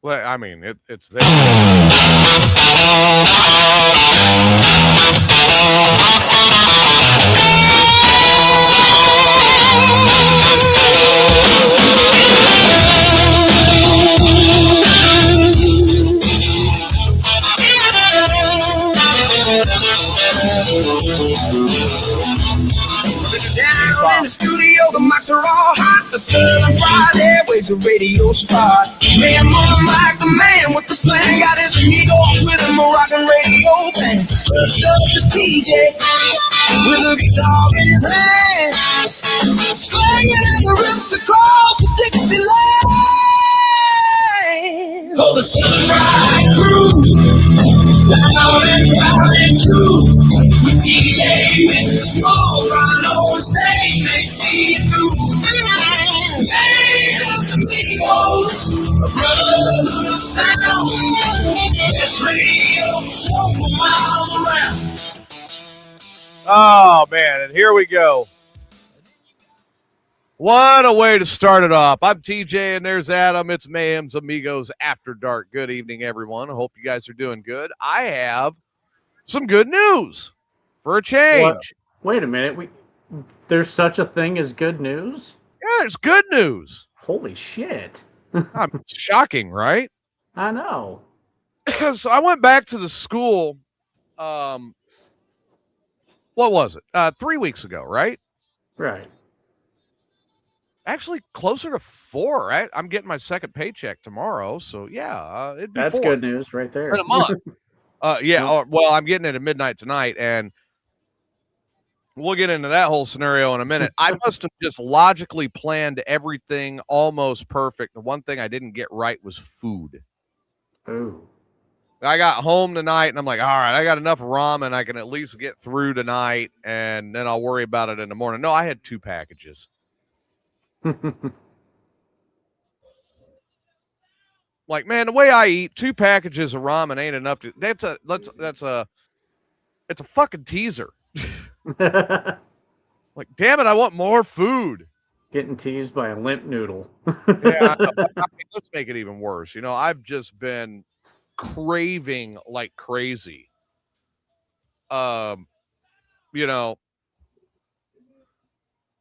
Well, I mean, it's there. Down in the studio, the mics are all hot. The Southern Friday waves a radio spot. Man on the mic, the man with the plan. Got his amigos with him, a rockin' radio band. First up is TJ with a guitar in his hand, slanging the riffs across the Dixieland. Oh, the Sunrise Crew, loud and proud and true. With DJ Mr. Small, right on stage, they see it through. Hey, Amigos, a brotherhood sound. Best radio show for miles around. Oh man, and here we go. What a way to start it off. I'm TJ and there's Adam. It's Mayhem's Amigos After Dark. Good evening, everyone. I hope you guys are doing good. I have some good news for a change. What? Wait a minute. There's such a thing as good news? Yeah, it's good news. Holy shit. It's shocking, right? I know. So I went back to the school, what was it? 3 weeks ago, right? Right. Actually, closer to 4. Right? I'm getting my second paycheck tomorrow, so yeah, it'd be That's 4. good news right there. In a month. Well, I'm getting it at midnight tonight, and we'll get into that whole scenario in a minute. I must have just logically planned everything almost perfect. The one thing I didn't get right was food. Ooh. I got home tonight, and I'm like, all right, I got enough ramen I can at least get through tonight, and then I'll worry about it in the morning. No, I had 2 packages. Like, man, the way I eat, 2 packages of ramen ain't enough to. It's a fucking teaser. Like, damn it, I want more food. Getting teased by a limp noodle. Yeah, I mean, let's make it even worse. I've just been craving like crazy.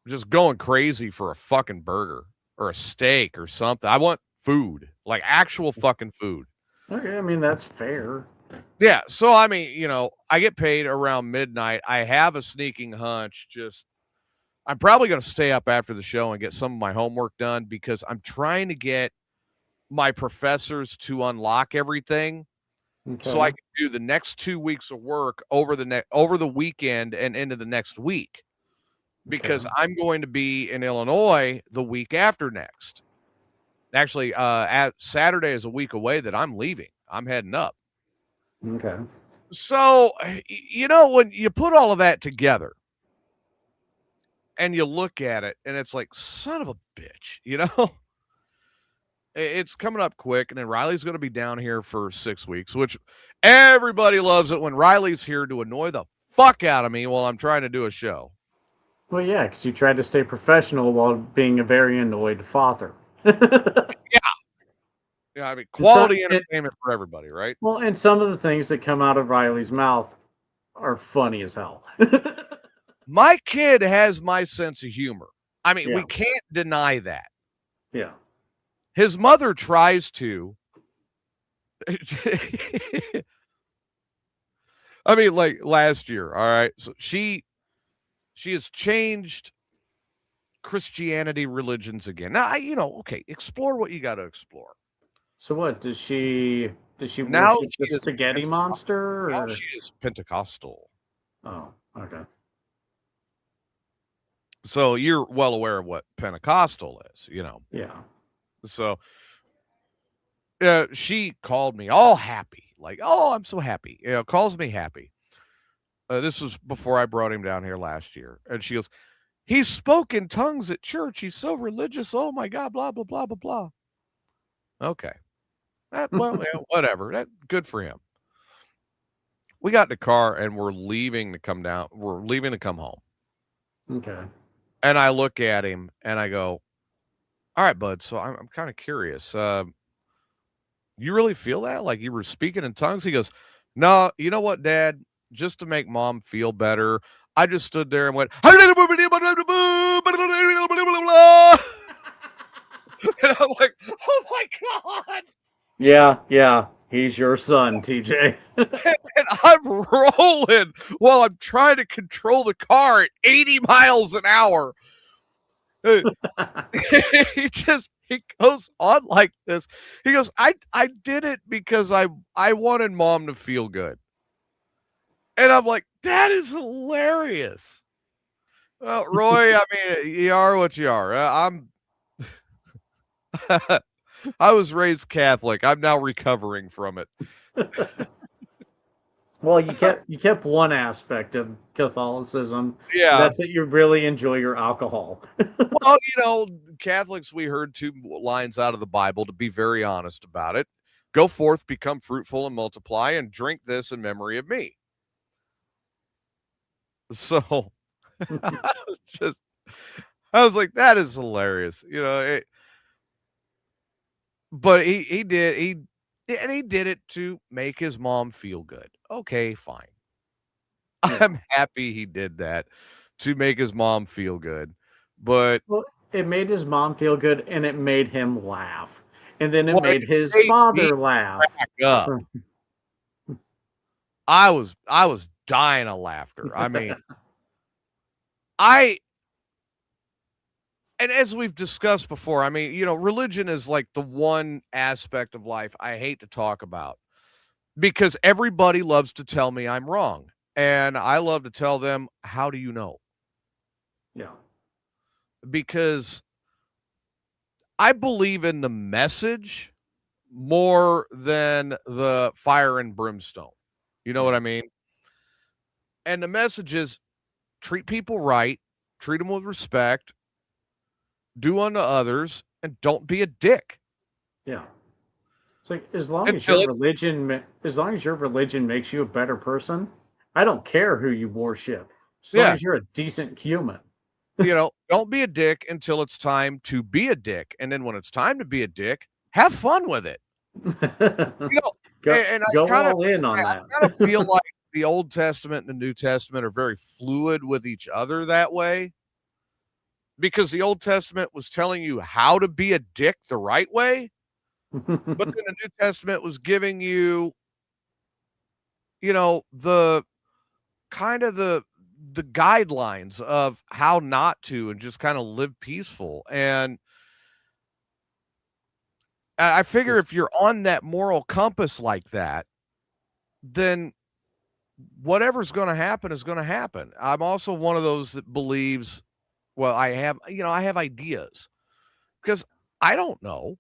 Just going crazy for a fucking burger or a steak or something. I want food, like actual fucking food. Okay, I mean, that's fair. Yeah, so I mean, I get paid around midnight. I have a sneaking hunch. I'm probably going to stay up after the show and get some of my homework done because I'm trying to get my professors to unlock everything so I can do the next 2 weeks of work over the weekend and into the next week. Because I'm going to be in Illinois the week after next. Actually, Saturday is a week away that I'm leaving. I'm heading up. Okay. So, when you put all of that together and you look at it and it's like, son of a bitch, it's coming up quick. And then Riley's going to be down here for 6 weeks, which everybody loves it when Riley's here to annoy the fuck out of me while I'm trying to do a show. Well, yeah, because you tried to stay professional while being a very annoyed father. Yeah, I mean, quality entertainment for everybody, right? Well, and some of the things that come out of Riley's mouth are funny as hell. My kid has my sense of humor. I mean, we can't deny that. Yeah. His mother tries to. I mean, like last year, all right? So she has changed Christianity religions again. Now, okay, explore what you got to explore. So what, does she now worship the spaghetti monster? Or? Now she is Pentecostal. Oh, okay. So you're well aware of what Pentecostal is, Yeah. So she called me all happy, like, oh, I'm so happy. Calls me happy. This was before I brought him down here last year. And she goes, he spoke in tongues at church. He's so religious. Oh, my God, blah, blah, blah, blah, blah. Okay. Whatever. Good for him. We got in the car and we're leaving to come down. We're leaving to come home. Okay. And I look at him and I go, all right, bud. So I'm kind of curious. You really feel that? Like you were speaking in tongues? He goes, no, you know what, Dad? Just to make Mom feel better, I just stood there and went, and I'm like, oh my God. Yeah. He's your son, TJ. And I'm rolling while I'm trying to control the car at 80 miles an hour. He goes on like this. He goes, I did it because I wanted Mom to feel good. And I'm like, that is hilarious. Well, Roy, I mean, you are what you are. I was raised Catholic. I'm now recovering from it. Well, you kept one aspect of Catholicism. Yeah. That's that you really enjoy your alcohol. Well, Catholics, we heard 2 lines out of the Bible, to be very honest about it. Go forth, become fruitful, and multiply, and drink this in memory of me. So I was like, that is hilarious. But he did it to make his mom feel good. Okay, fine. Yeah. I'm happy he did that to make his mom feel good. But Well, it made his mom feel good, and it made him laugh, and then it well, made his made me father laugh. crack up. I was dying of laughter. I mean, and as we've discussed before, I mean, religion is like the one aspect of life I hate to talk about because everybody loves to tell me I'm wrong. And I love to tell them, how do you know? Yeah. Because I believe in the message more than the fire and brimstone. You know what I mean? And the message is treat people right, treat them with respect, do unto others, and don't be a dick. Yeah. It's like as long as your religion makes you a better person, I don't care who you worship. As long as you're a decent human. Don't be a dick until it's time to be a dick. And then when it's time to be a dick, have fun with it. And Go all in on that. I kind of feel like the Old Testament and the New Testament are very fluid with each other that way. Because the Old Testament was telling you how to be a dick the right way. But then the New Testament was giving you, the kind of the guidelines of how not to and just kind of live peaceful. And I figure if you're on that moral compass like that, then whatever's going to happen is going to happen. I'm also one of those that believes, well, I have ideas because I don't know.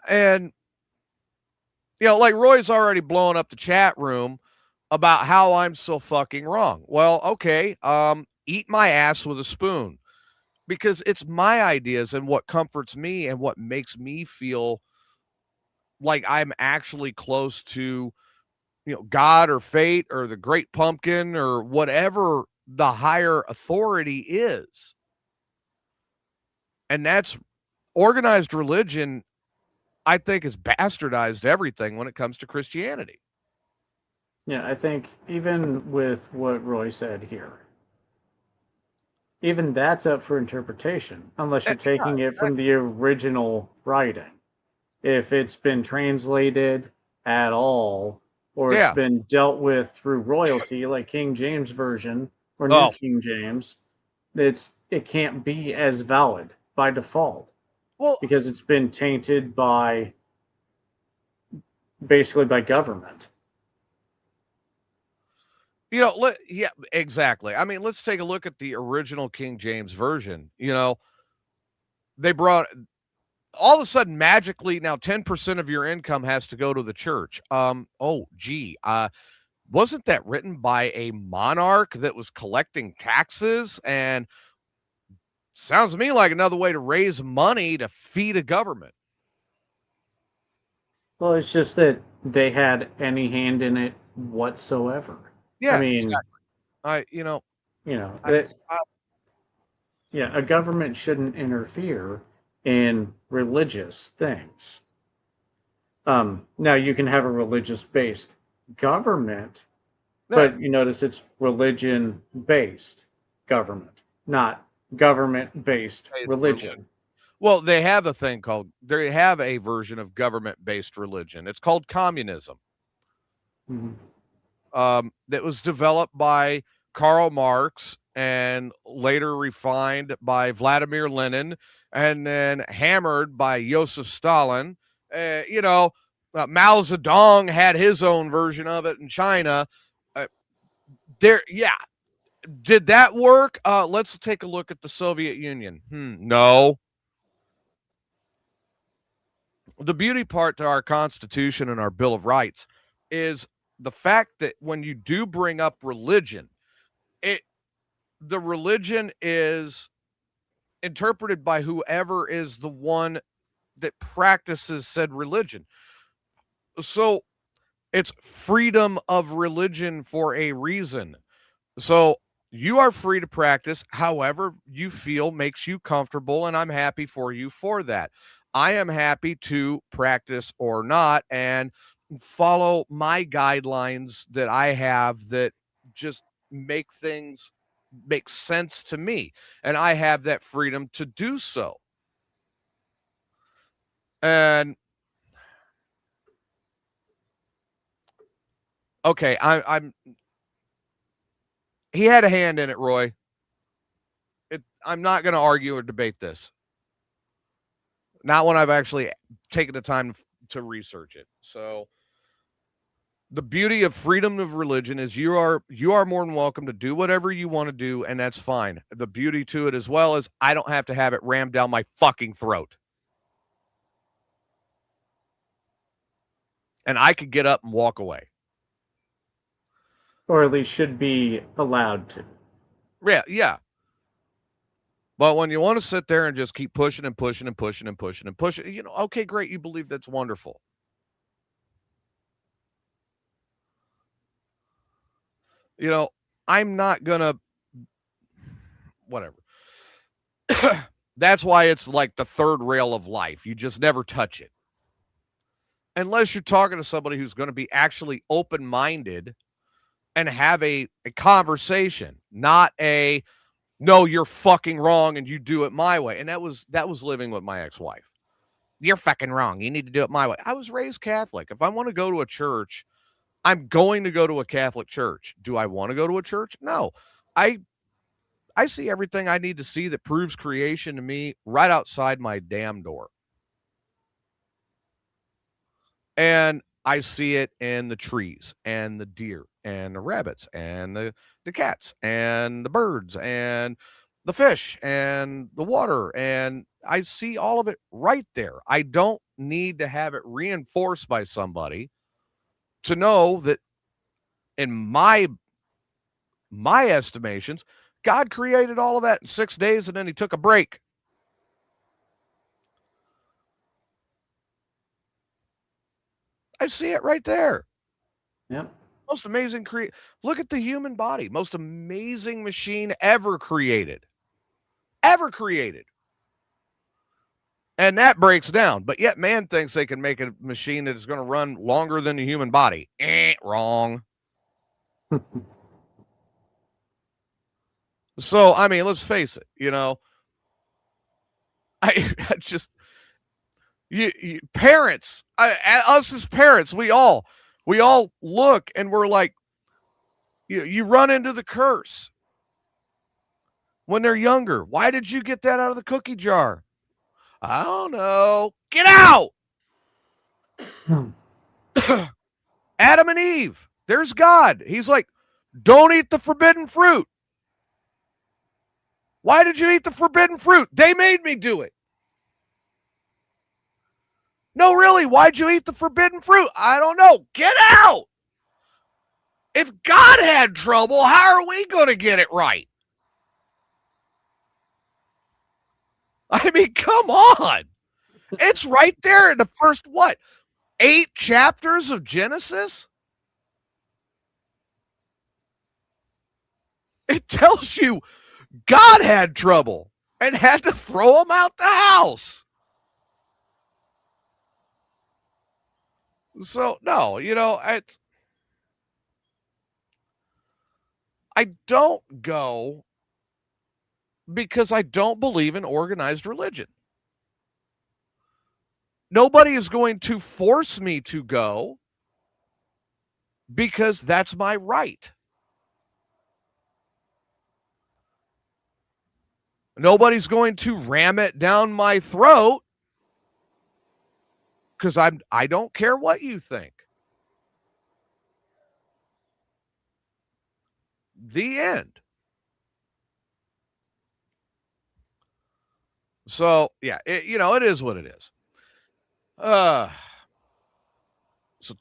And, like Roy's already blowing up the chat room about how I'm so fucking wrong. Well, okay. Eat my ass with a spoon because it's my ideas and what comforts me and what makes me feel like I'm actually close to, God or fate or the great pumpkin or whatever the higher authority is. And that's organized religion, I think, has bastardized everything when it comes to Christianity. Yeah, I think even with what Roy said here, even that's up for interpretation, unless you're taking it from the original writing. If it's been translated at all, or it's been dealt with through royalty, like King James Version or New King James, it can't be as valid by default. Well, because it's been tainted basically by government. Yeah, exactly. I mean, let's take a look at the original King James Version. They brought all of a sudden magically now 10% of your income has to go to the church. Wasn't that written by a monarch that was collecting taxes? And sounds to me like another way to raise money to feed a government. Well, it's just that they had any hand in it whatsoever. Yeah, I mean, exactly. Yeah, a government shouldn't interfere in religious things. Now you can have a religious-based government, but you notice it's religion-based government, not government-based religion. Well, they have a version of government-based religion. It's called communism. That was developed by Karl Marx and later refined by Vladimir Lenin and then hammered by Joseph Stalin. Mao Zedong had his own version of it in China. Did that work? Let's take a look at the Soviet Union. No. The beauty part to our Constitution and our Bill of Rights is the fact that when you do bring up religion, the religion is interpreted by whoever is the one that practices said religion. So it's freedom of religion for a reason. So you are free to practice however you feel makes you comfortable, and I'm happy for you for that. I am happy to practice or not and follow my guidelines that I have that just make things make sense to me. And I have that freedom to do so. And okay, I'm he had a hand in it, Roy. I'm not going to argue or debate this. Not when I've actually taken the time to research it. So the beauty of freedom of religion is you are more than welcome to do whatever you want to do, and that's fine. The beauty to it as well is I don't have to have it rammed down my fucking throat. And I could get up and walk away. Or at least should be allowed to. Yeah. But when you want to sit there and just keep pushing and pushing and pushing and pushing and pushing, okay, great, you believe that's wonderful. I'm not gonna whatever. That's why it's like the third rail of life. You just never touch it. Unless you're talking to somebody who's going to be actually open-minded and have a conversation, not a no, you're fucking wrong and you do it my way. And that was living with my ex-wife. You're fucking wrong. You need to do it my way. I was raised Catholic. If I want to go to a church, I'm going to go to a Catholic church. Do I want to go to a church? No. I see everything I need to see that proves creation to me right outside my damn door. And I see it in the trees and the deer and the rabbits and the cats and the birds and the fish and the water. And I see all of it right there. I don't need to have it reinforced by somebody to know that in my estimations, God created all of that in 6 days and then he took a break. I see it right there. Yep. Most amazing look at the human body. Most amazing machine ever created. Ever created. And that breaks down. But yet man thinks they can make a machine that is going to run longer than the human body. Wrong. So, I mean, let's face it, I just parents, us as parents, we all look and we're like, you run into the curse when they're younger. Why did you get that out of the cookie jar? I don't know. Get out. Adam and Eve. There's God. He's like, don't eat the forbidden fruit. Why did you eat the forbidden fruit? They made me do it. No, really, why'd you eat the forbidden fruit? I don't know. Get out. If God had trouble, how are we going to get it right? I mean, come on. It's right there in the first, 8 chapters of Genesis? It tells you God had trouble. and had to throw them out the house. So, no, I don't go because I don't believe in organized religion. Nobody is going to force me to go because that's my right. Nobody's going to ram it down my throat because I don't care what you think. The end. So, yeah, it is what it is. So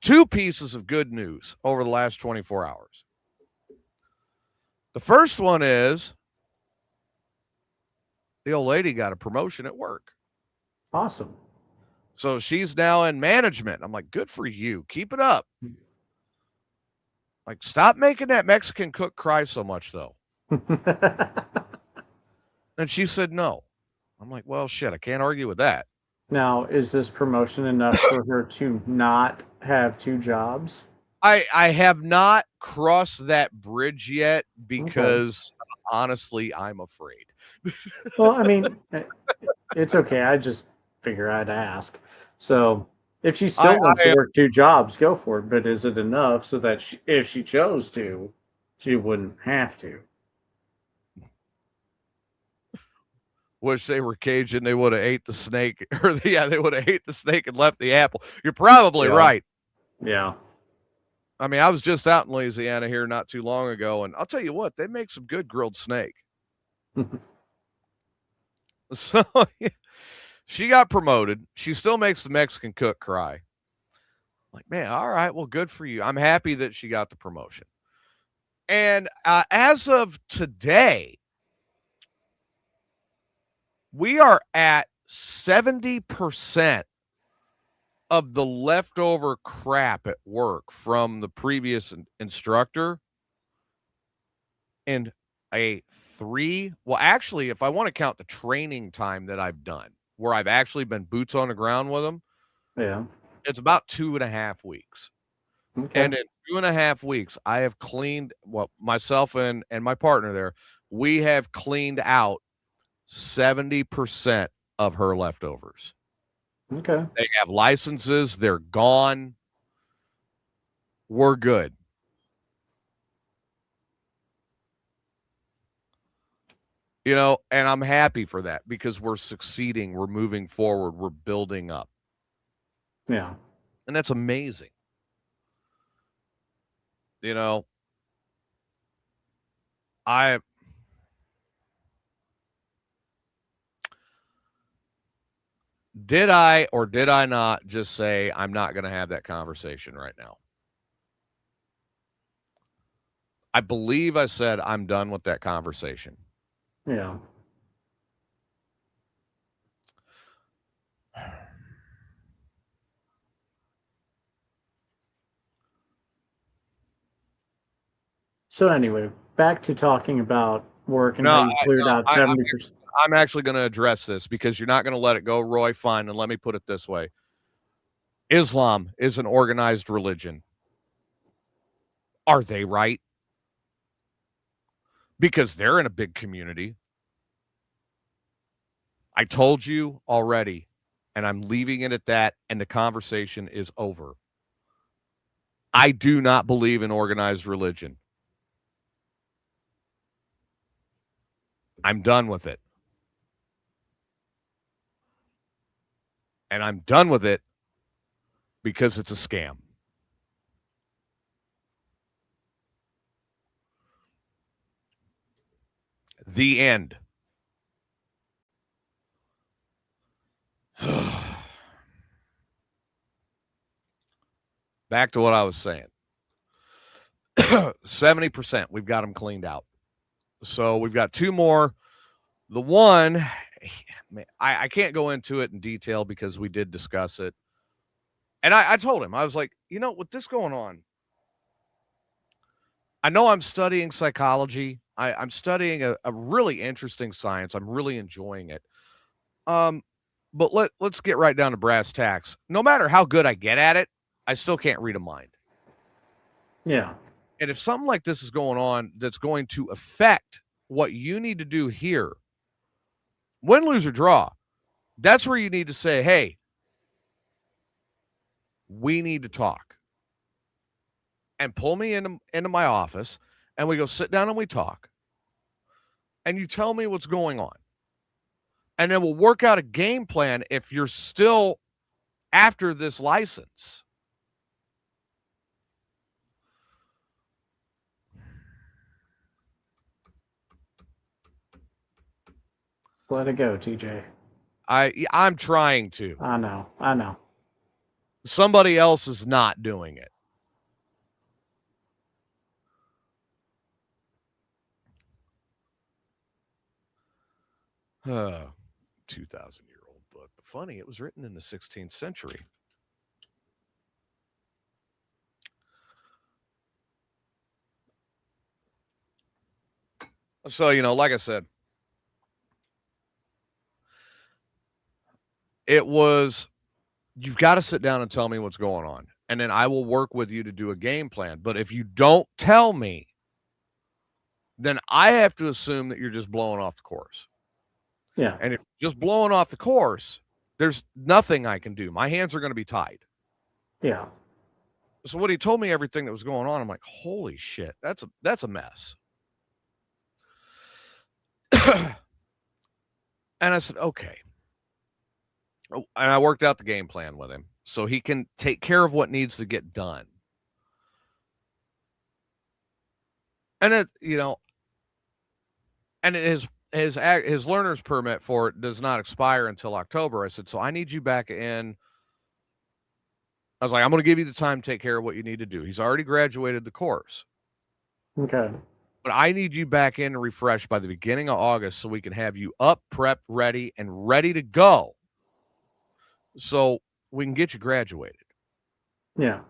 2 pieces of good news over the last 24 hours. The first one is the old lady got a promotion at work. Awesome. So she's now in management. I'm like, good for you. Keep it up. Like, stop making that Mexican cook cry so much, though. And she said no. I'm like, well, shit, I can't argue with that. Now, is this promotion enough for her to not have 2 jobs? I have not crossed that bridge yet because honestly, I'm afraid. Well, I mean, it's okay. I just figure I'd ask. So if she still wants to work 2 jobs, go for it. But is it enough so that if she chose to, she wouldn't have to? Wish they were Cajun, they would have ate the snake, they would have ate the snake and left the apple. You're probably right. Yeah. I mean, I was just out in Louisiana here not too long ago, and I'll tell you what, they make some good grilled snake. So she got promoted. She still makes the Mexican cook cry. Like, man, all right, well, good for you. I'm happy that she got the promotion. And as of today, we are at 70% of the leftover crap at work from the previous instructor. And actually, if I want to count the training time that I've done, where I've actually been boots on the ground with them, it's about 2.5 weeks. Okay. And in 2.5 weeks, I have cleaned, myself and my partner there, we have cleaned out 70% of her leftovers. Okay. They have licenses. They're gone. We're good. And I'm happy for that because we're succeeding. We're moving forward. We're building up. Yeah. And that's amazing. Did I or did I not just say I'm not going to have that conversation right now? I believe I said I'm done with that conversation. Yeah. So anyway, back to talking about work and how you cleared out 70%. I'm actually going to address this because you're not going to let it go, Roy. Fine. And let me put it this way. Islam is an organized religion. Are they right? Because they're in a big community. I told you already, and I'm leaving it at that, and the conversation is over. I do not believe in organized religion. I'm done with it. And I'm done with it because it's a scam. The end. Back to what I was saying. 70%, we've got them cleaned out. So we've got 2 more. The one, I can't go into it in detail because we did discuss it. And I told him, I was like, with this going on, I know I'm studying psychology I'm studying a really interesting science. I'm really enjoying it. But let's get right down to brass tacks. No matter how good I get at it, I still can't read a mind. Yeah. And if something like this is going on that's going to affect what you need to do here, win, lose, or draw, that's where you need to say, hey, we need to talk. And pull me into my office, and we go sit down and we talk. And you tell me what's going on. And then we'll work out a game plan if you're still after this license. Just let it go, TJ. I'm trying to. I know. Somebody else is not doing it. Uh, 2,000-year-old book. Funny, it was written in the 16th century. So, like I said, it was, you've got to sit down and tell me what's going on. And then I will work with you to do a game plan. But if you don't tell me, then I have to assume that you're just blowing off the course. Yeah. And if you're just blowing off the course, there's nothing I can do. My hands are going to be tied. Yeah. So when he told me everything that was going on, I'm like, holy shit, that's a mess. And I said, okay. And I worked out the game plan with him so he can take care of what needs to get done. And his learner's permit for it does not expire until October. I said, so I need you back in. I was like, I'm going to give you the time to take care of what you need to do. He's already graduated the course. Okay. But I need you back in and refreshed by the beginning of August so we can have you up, prepped, ready, and ready to go. So we can get you graduated. Yeah.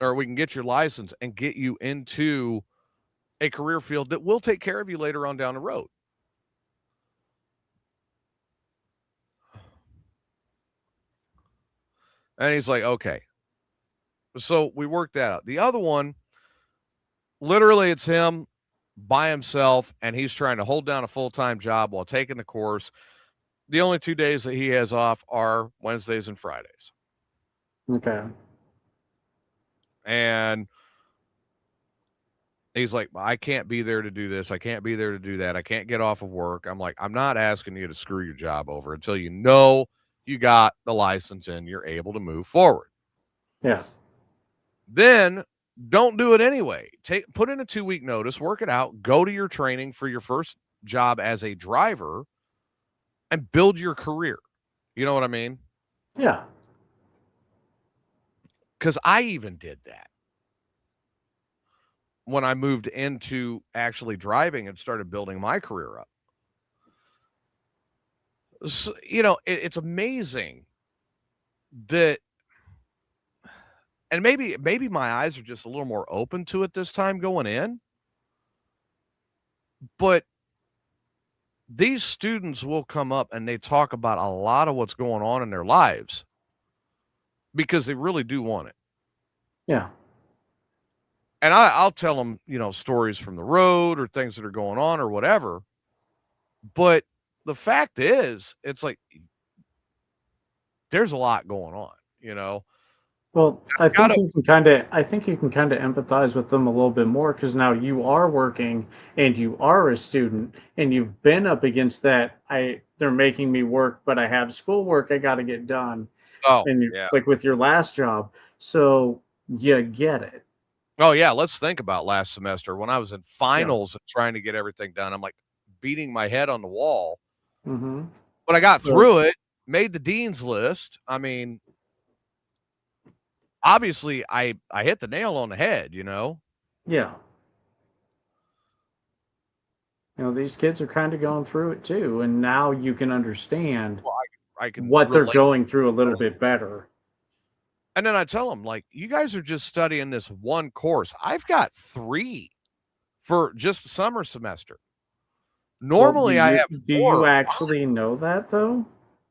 Or we can get your license and get you into a career field that will take care of you later on down the road. And he's like, okay. So we worked that out. The other one, literally it's him by himself, and he's trying to hold down a full-time job while taking the course. The only 2 days that he has off are Wednesdays and Fridays. Okay. And he's like, I can't be there to do this. I can't be there to do that. I can't get off of work. I'm like, I'm not asking you to screw your job over until you know you got the license and you're able to move forward. Yeah. Then don't do it anyway. Put in a 2-week notice, work it out, go to your training for your first job as a driver and build your career. You know what I mean? Yeah. Because I even did that when I moved into actually driving and started building my career up. So, it's amazing that, and maybe my eyes are just a little more open to it this time going in, but these students will come up and they talk about a lot of what's going on in their lives because they really do want it. Yeah. And I'll tell them, stories from the road or things that are going on or whatever. But the fact is, it's like, there's a lot going on, Well, I think you can kind of empathize with them a little bit more because now you are working and you are a student and you've been up against that. They're making me work, but I have schoolwork I got to get done. Oh, and yeah. Like with your last job, so you get it. Oh yeah, let's think about last semester when I was in finals and trying to get everything done. I'm like beating my head on the wall, but I got through it. Made the dean's list. I mean, obviously I hit the nail on the head, Yeah. These kids are kind of going through it too, and now you can understand I can what they're going through a little bit better. And then I tell them, like, you guys are just studying this one course. I've got 3 for just the summer semester. Well, Normally, I have do 4 you or 5. actually know that though?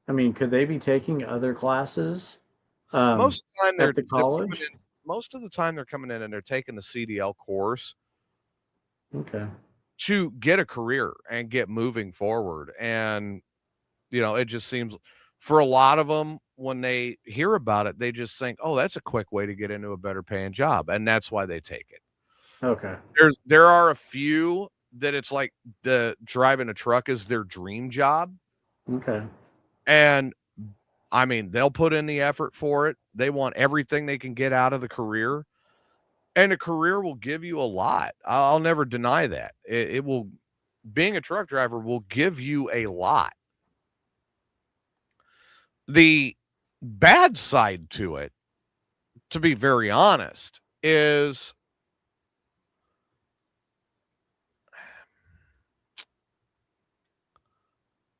I mean, could they be taking other classes Most of the time at the they're coming college? in. Most of the time they're coming in and they're taking the CDL course Okay. to get a career and get moving forward. And it just seems for a lot of them when they hear about it, they just think, "Oh, that's a quick way to get into a better paying job," and that's why they take it. Okay. There are a few that it's like the driving a truck is their dream job, Okay. and I mean, they'll put in the effort for it. They want everything they can get out of the career, and a career will give you a lot. I'll never deny that. It will being a truck driver will give you a lot. The bad side to it, to be very honest, is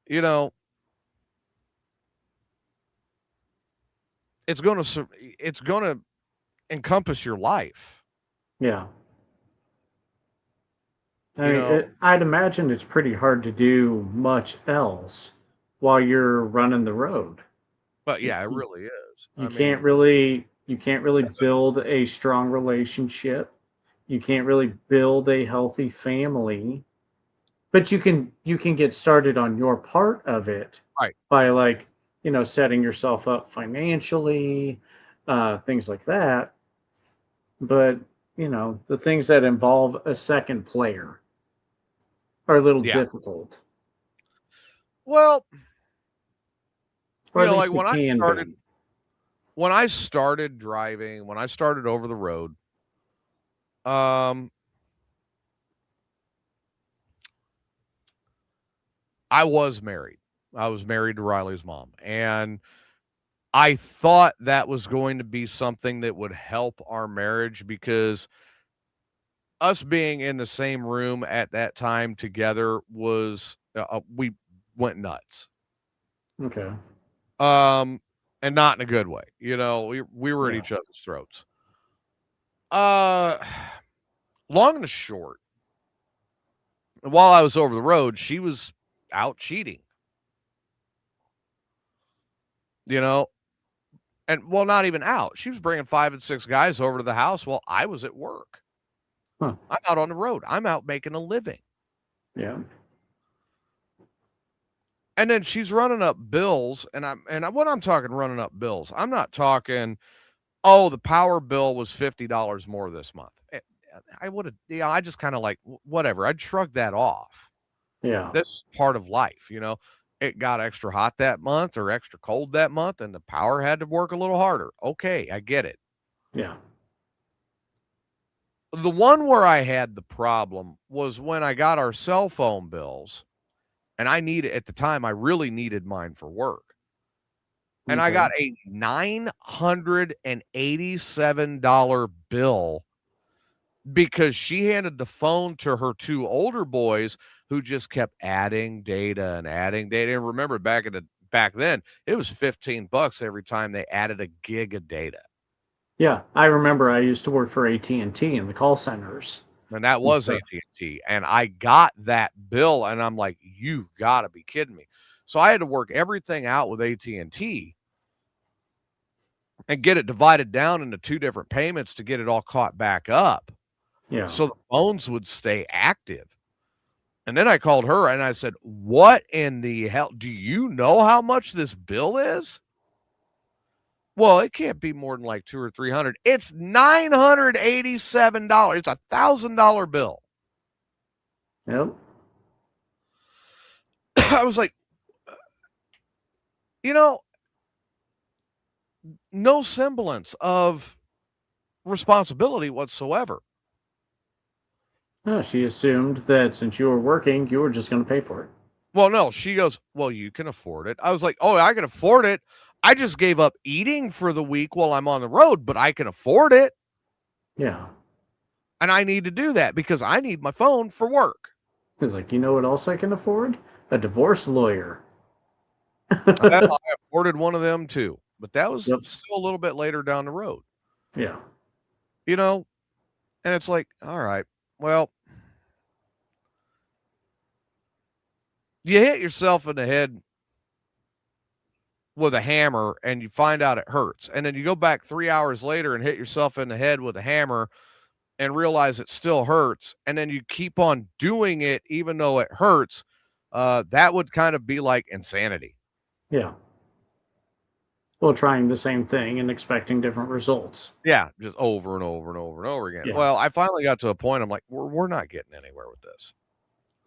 you know, it's gonna encompass your life. Yeah. I You mean, know, I'd imagine it's pretty hard to do much else while you're running the road. but You, yeah, it you, really is. you I mean, can't really build a strong relationship. You can't really build a healthy family, but you can get started on your part of it right. by like, setting yourself up financially, things like that. But, the things that involve a second player are a little Yeah. difficult, Well, or at like least it can be. when I started driving, when I started over the road, um, I was married. I was married to Riley's mom, and I thought that was going to be something that would help our marriage because us being in the same room at that time together was we went nuts. Okay. Um, and not in a good way. We were at Yeah. each other's throats. Uh, long and short, while I was over the road, she was out cheating. You know, and well, not even out. She was bringing 5 and 6 guys over to the house while I was at work. Huh. I'm out on the road. I'm out making a living. Yeah. And then she's running up bills, and when I'm talking running up bills, I'm not talking, "Oh, the power bill was $50 more this month." I would have, I just kind of like whatever. I'd shrug that off. Yeah. This is part of life. It got extra hot that month or extra cold that month, and the power had to work a little harder. Okay, I get it. Yeah. The one where I had the problem was when I got our cell phone bills, and at the time, I really needed mine for work. And I Okay. got a $987 bill because she handed the phone to her 2 older boys who just kept adding data and adding data. And remember back then, it was 15 bucks every time they added a gig of data. Yeah. I remember I used to work for AT&T in the call centers And that and was stuff. AT&T, and I got that bill, and I'm like, "You've gotta be kidding me." So I had to work everything out with AT&T and get it divided down into 2 different payments to get it all caught back up, Yeah. so the phones would stay active. And then I called her and I said, "What in the hell do you know how much this bill is?" "Well, it can't be more than like 2 or 300." "It's $987. It's $1,000 bill." Yep. I was like, you know, no semblance of responsibility whatsoever. No, she assumed that since you were working, you were just going to pay for it. Well, no, she goes, "Well, you can afford it." I was like, "Oh, I can afford it. I just gave up eating for the week while I'm on the road, but I can afford it. Yeah. And I need to do that because I need my phone for work." He's like, you know what else I can afford? A divorce lawyer. Well, I afforded one of them too, but that was Yep. still a little bit later down the road. Yeah. You know, and it's like, all right, well, You hit yourself in the head with a hammer and you find out it hurts. And then you go back 3 hours later and hit yourself in the head with a hammer and realize it still hurts. And then you keep on doing it even though it hurts. That would kind of be like insanity. Yeah. Well, trying the same thing and expecting different results. Yeah, just over and over and over and over again. Yeah. Well, I finally got to a point I'm like, we're not getting anywhere with this.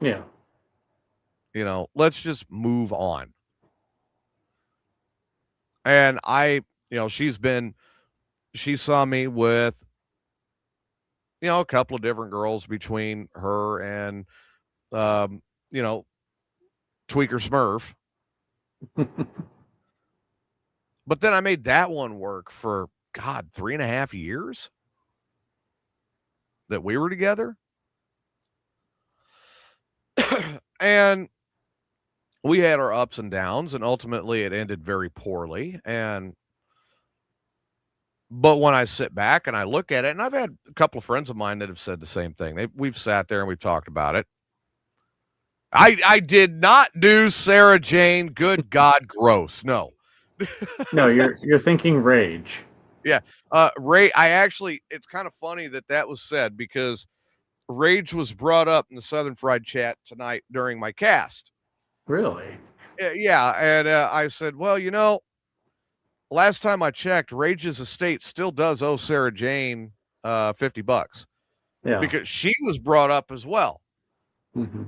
Yeah. You know, let's just move on. And she saw me with, a couple of different girls between her and, Tweaker Smurf. But then I made that one work for, God, 3.5 years that we were together. And we had our ups and downs, and ultimately it ended very poorly. But when I sit back and I look at it, and I've had a couple of friends of mine that have said the same thing. We've sat there and we've talked about it. I did not do Sarah Jane. Good God, gross. No. No, you're thinking Rage. Yeah. Ray, it's kind of funny that was said because Rage was brought up in the Southern Fried Chat tonight during my cast. Really? Yeah. And I said, well, last time I checked, Rage's estate still does owe Sarah Jane $50. Yeah. Because she was brought up as well. Mm-hmm.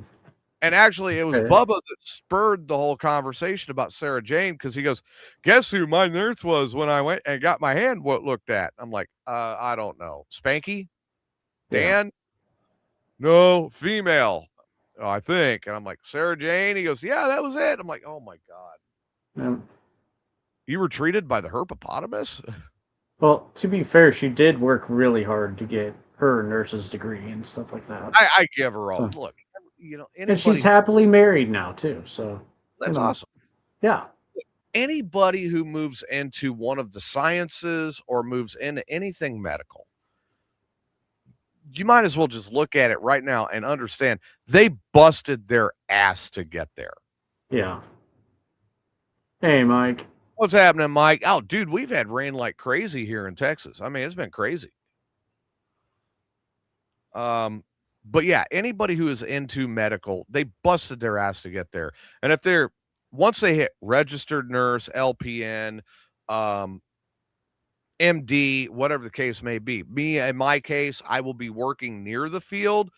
And actually, it was Bubba that spurred the whole conversation about Sarah Jane because he goes, guess who my nurse was when I went and got my hand looked at? I'm like, I don't know. Spanky? Dan? Yeah. No, female, I think. And I'm like, Sarah Jane? He goes, yeah, that was it. I'm like, oh, my God. Yeah. You were treated by the herpopotamus? Well, to be fair, she did work really hard to get her nurse's degree and stuff like that. I give her all. Look. And she's happily married now too, so that's awesome. Yeah. Anybody who moves into one of the sciences or moves into anything medical, you might as well just look at it right now and understand they busted their ass to get there. Yeah. Hey, Mike. What's happening, Mike? Oh, dude, we've had rain like crazy here in Texas. I mean, it's been crazy. But yeah, anybody who is into medical, they busted their ass to get there. And if once they hit registered nurse, LPN, MD, whatever the case may be, me, in my case, I will be working near the field,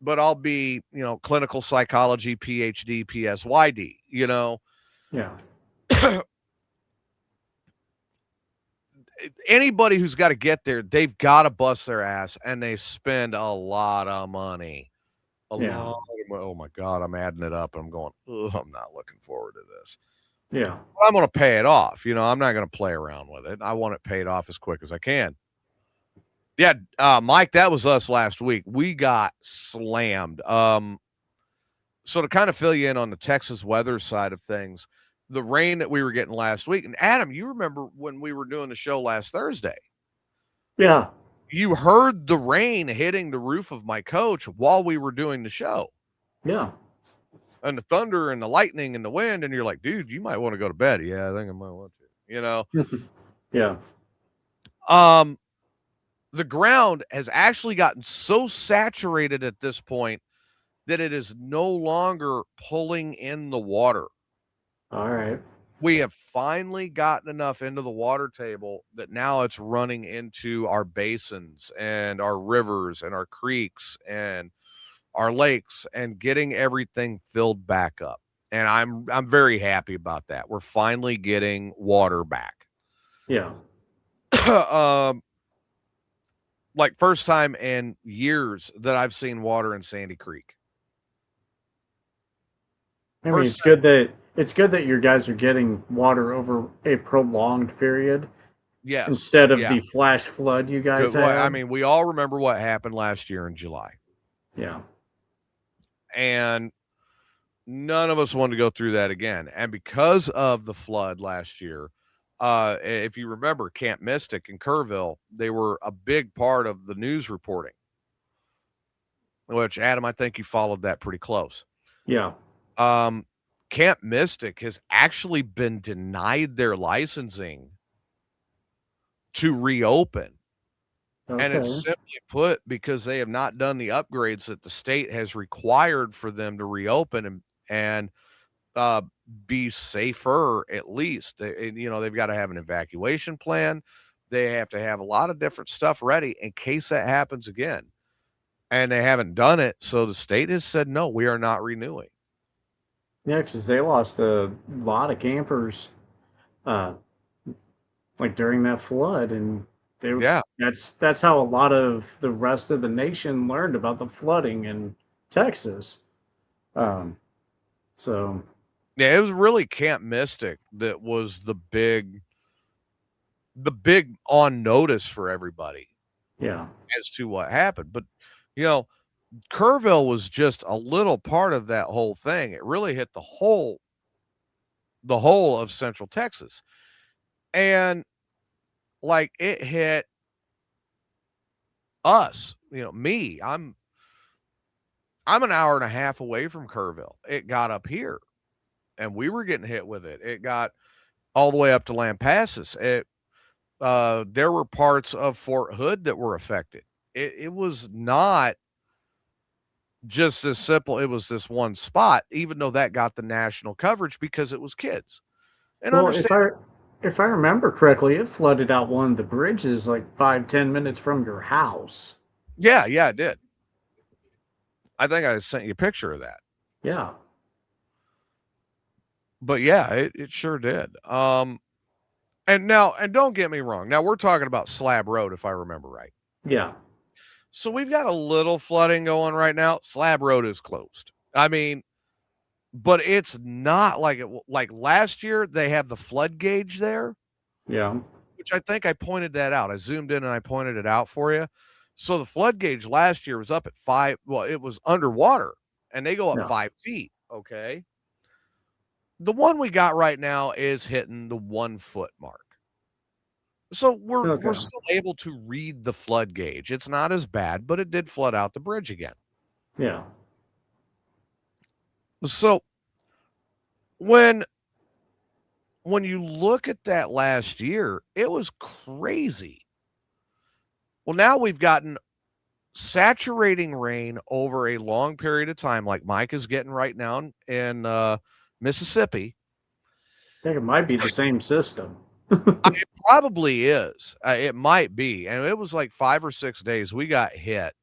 but I'll be, clinical psychology, PhD, PSYD, Yeah. Anybody who's got to get there, they've got to bust their ass, and they spend a lot of money. Oh my God, I'm adding it up, and I'm going, I'm not looking forward to this. Yeah. But I'm going to pay it off. I'm not going to play around with it. I want it paid off as quick as I can. Yeah, Mike, that was us last week. We got slammed. So to kind of fill you in on the Texas weather side of things, the rain that we were getting last week. And Adam, you remember when we were doing the show last Thursday? Yeah. You heard the rain hitting the roof of my coach while we were doing the show. Yeah. And the thunder and the lightning and the wind. And you're like, dude, you might want to go to bed. Yeah, I think I might want to, Yeah. The ground has actually gotten so saturated at this point that it is no longer pulling in the water. All right. We have finally gotten enough into the water table that now it's running into our basins and our rivers and our creeks and our lakes and getting everything filled back up. And I'm very happy about that. We're finally getting water back. Yeah. Like first time in years that I've seen water in Sandy Creek. I mean, it's good that your guys are getting water over a prolonged period. Yes. Instead of the flash flood you guys had. I mean, we all remember what happened last year in July. Yeah. And none of us wanted to go through that again. And because of the flood last year, if you remember Camp Mystic in Kerrville, they were a big part of the news reporting, which Adam, I think you followed that pretty close. Yeah. Camp Mystic has actually been denied their licensing to reopen. And it's Okay. simply put because they have not done the upgrades that the state has required for them to reopen and uh, be safer at least. And, they've got to have an evacuation plan. They have to have a lot of different stuff ready in case that happens again. And they haven't done it. So the state has said, no, we are not renewing. Yeah, because they lost a lot of campers, uh, like during that flood, and Yeah. that's how a lot of the rest of the nation learned about the flooding in Texas. Um, so Yeah, it was really Camp Mystic that was the big on notice for everybody yeah, as to what happened. But, you know, Kerrville was just a little part of that whole thing. It really hit the whole of Central Texas. And like it hit us, me. I'm an hour and a half away from Kerrville. It got up here and we were getting hit with it. It got all the way up to Lampasas. There were parts of Fort Hood that were affected. It was not just as simple. It was this one spot, even though that got the national coverage because it was kids. And well, understand, if I remember correctly, it flooded out one of the bridges like 5-10 minutes from your house. yeah, it did. I think I sent you a picture of that. Yeah, But yeah, it sure did. And don't get me wrong. Now we're talking about Slab Road, if I remember right. yeah, So we've got a little flooding going right now. Slab Road is closed. I mean, but it's not like like last year. They have the flood gauge there, yeah, which I think I pointed that out. I zoomed in and I pointed it out for you. So the flood gauge last year was up at 5. Well, it was underwater, and they go up yeah. 5 feet. Okay. The one we got right now is hitting the 1 foot mark. So we're Okay, still able to read the flood gauge. It's not as bad, but it did flood out the bridge again. yeah. So when you look at that last year, it was crazy. Well, now we've gotten saturating rain over a long period of time, like Mike is getting right now in Mississippi. I think it might be the same system. It probably is. It might be. And it was like 5 or 6 days we got hit.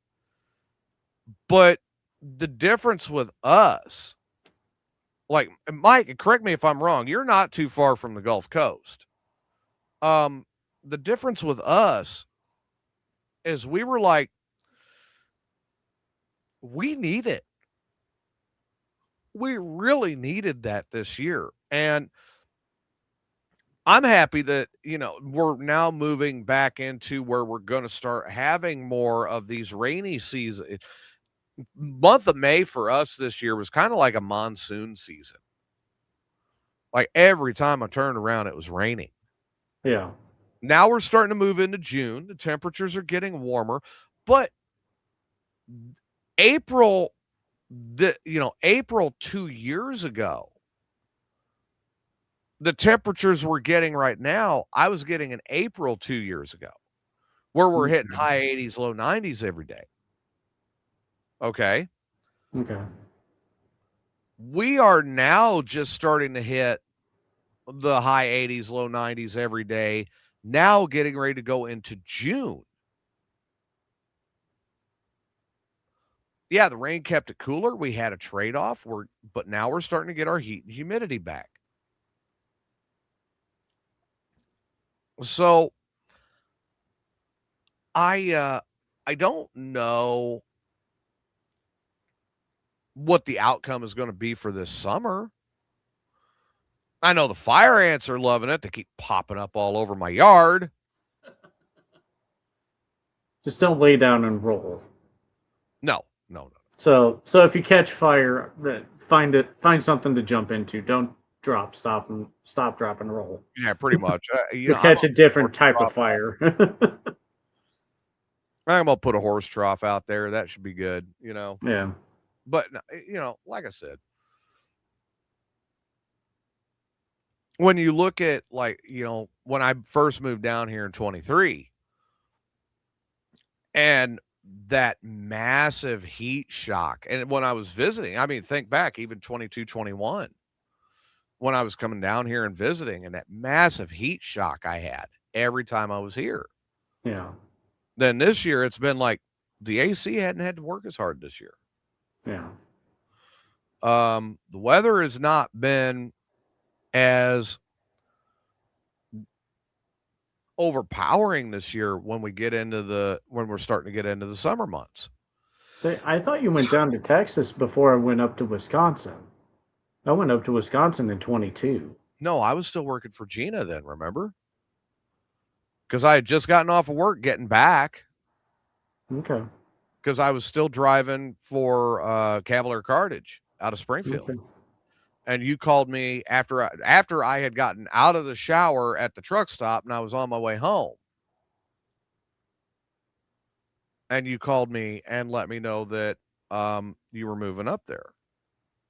But the difference with us, like Mike, correct me if I'm wrong, you're not too far from the Gulf Coast. The difference with us is we were like, we need it. We really needed that this year. And I'm happy that, we're now moving back into where we're going to start having more of these rainy seasons. Month of May for us this year was kind of like a monsoon season. Like every time I turned around, it was raining. Yeah, Now we're starting to move into June. The temperatures are getting warmer, but April, April 2 years ago, the temperatures we're getting right now, I was getting in April 2 years ago, where we're hitting high 80s, low 90s every day. Okay. okay, We are now just starting to hit the high 80s, low 90s every day. Now getting ready to go into June. Yeah, the rain kept it cooler. We had a trade-off, but now we're starting to get our heat and humidity back. So I don't know what the outcome is going to be for this summer. I know the fire ants are loving it. They keep popping up all over my yard. just don't lay down and roll. No. So if you catch fire, find something to jump into. Don't stop, drop, and roll. Yeah, pretty much. You'll catch a different type of fire. I'm gonna put a horse trough out there. That should be good. Yeah. But like I said, when you look at, like, when I first moved down here in 23 and that massive heat shock, and when I was visiting, I mean, think back, even 22, 21, when I was coming down here and visiting, and that massive heat shock I had every time I was here. Yeah. Then this year, it's been like the AC hadn't had to work as hard this year. Yeah. The weather has not been as overpowering this year when we're starting to get into the summer months. So I thought you went down to Texas before I went up to Wisconsin. I went up to Wisconsin in 22. No, I was still working for Gina then, remember? Because I had just gotten off of work getting back. Okay. Because I was still driving for Cavalier Cartage out of Springfield. Okay. And you called me after I had gotten out of the shower at the truck stop and I was on my way home. And you called me and let me know that you were moving up there.